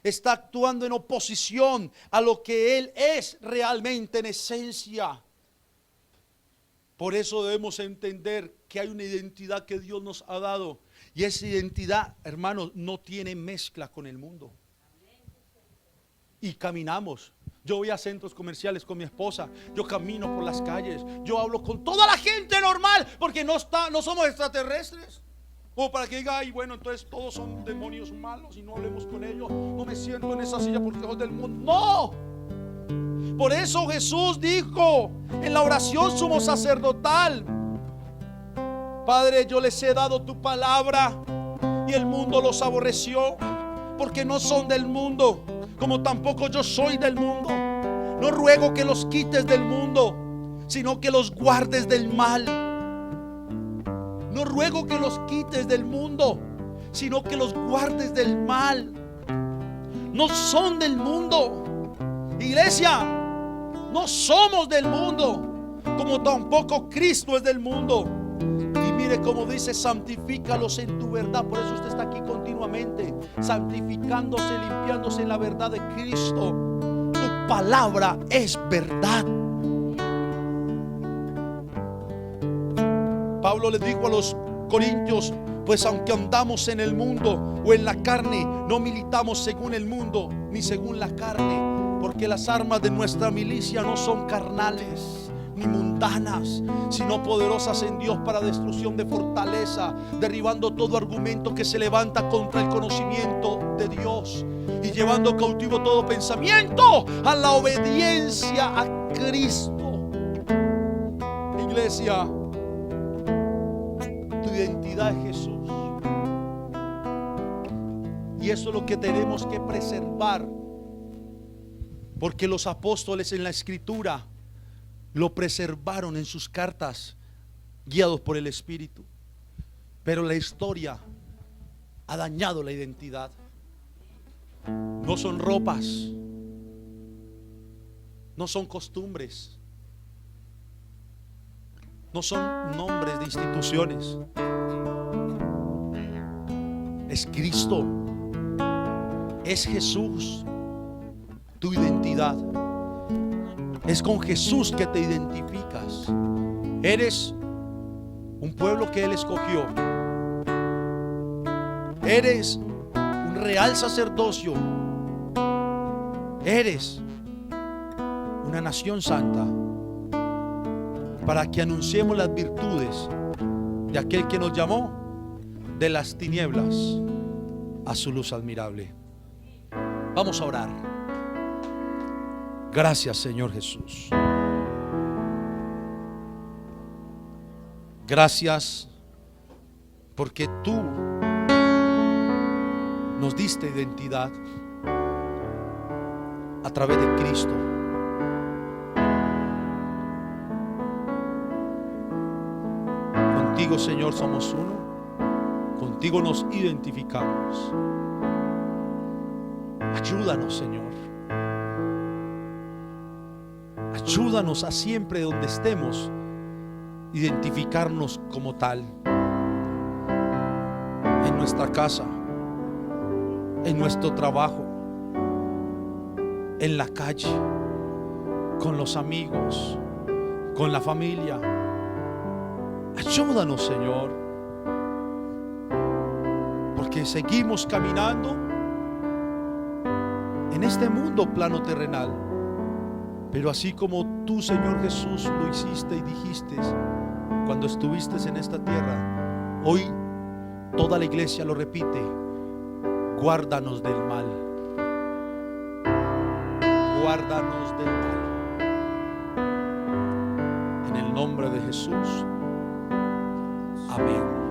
S1: Está actuando en oposición a lo que Él es realmente en esencia. Por eso debemos entender que hay una identidad que Dios nos ha dado. Y esa identidad, hermanos, no tiene mezcla con el mundo. Y caminamos. Yo voy a centros comerciales con mi esposa. Yo camino por las calles. Yo hablo con toda la gente normal, porque no somos extraterrestres. O para que diga: ay, bueno, entonces todos son demonios malos y no hablemos con ellos. No me siento en esa silla porque es del mundo. No. Por eso Jesús dijo en la oración sumo sacerdotal: Padre, yo les he dado tu palabra y el mundo los aborreció, porque no son del mundo, como tampoco yo soy del mundo. No ruego que los quites del mundo, sino que los guardes del mal. No ruego que los quites del mundo, sino que los guardes del mal. No son del mundo. Iglesia, no somos del mundo, como tampoco Cristo es del mundo. Y mire cómo dice: santifícalos en tu verdad. Por eso usted está aquí continuamente, santificándose, limpiándose en la verdad de Cristo. Tu palabra es verdad. Pablo le dijo a los corintios: pues aunque andamos en el mundo o en la carne, no militamos según el mundo ni según la carne. Porque las armas de nuestra milicia no son carnales ni mundanas, sino poderosas en Dios para destrucción de fortaleza, derribando todo argumento que se levanta contra el conocimiento de Dios y llevando cautivo todo pensamiento a la obediencia a Cristo. Iglesia, tu identidad es Jesús, y eso es lo que tenemos que preservar, porque los apóstoles en la Escritura lo preservaron en sus cartas, guiados por el Espíritu. Pero la historia ha dañado la identidad. No son ropas, no son costumbres, no son nombres de instituciones. Es Cristo, es Jesús, tu identidad. Es con Jesús que te identificas. Eres un pueblo que Él escogió. Eres un real sacerdocio. Eres una nación santa, para que anunciemos las virtudes de aquel que nos llamó de las tinieblas a su luz admirable. Vamos a orar. Gracias, Señor Jesús. Gracias porque tú nos diste identidad a través de Cristo. Contigo, Señor, somos uno. Contigo nos identificamos. Ayúdanos, Señor. Ayúdanos a siempre donde estemos identificarnos como tal. En nuestra casa, en nuestro trabajo, en la calle, con los amigos, con la familia. Ayúdanos, Señor, porque seguimos caminando en este mundo plano terrenal. Pero así como tú, Señor Jesús, lo hiciste y dijiste cuando estuviste en esta tierra, hoy toda la iglesia lo repite: guárdanos del mal. Guárdanos del mal. En el nombre de Jesús. Amén.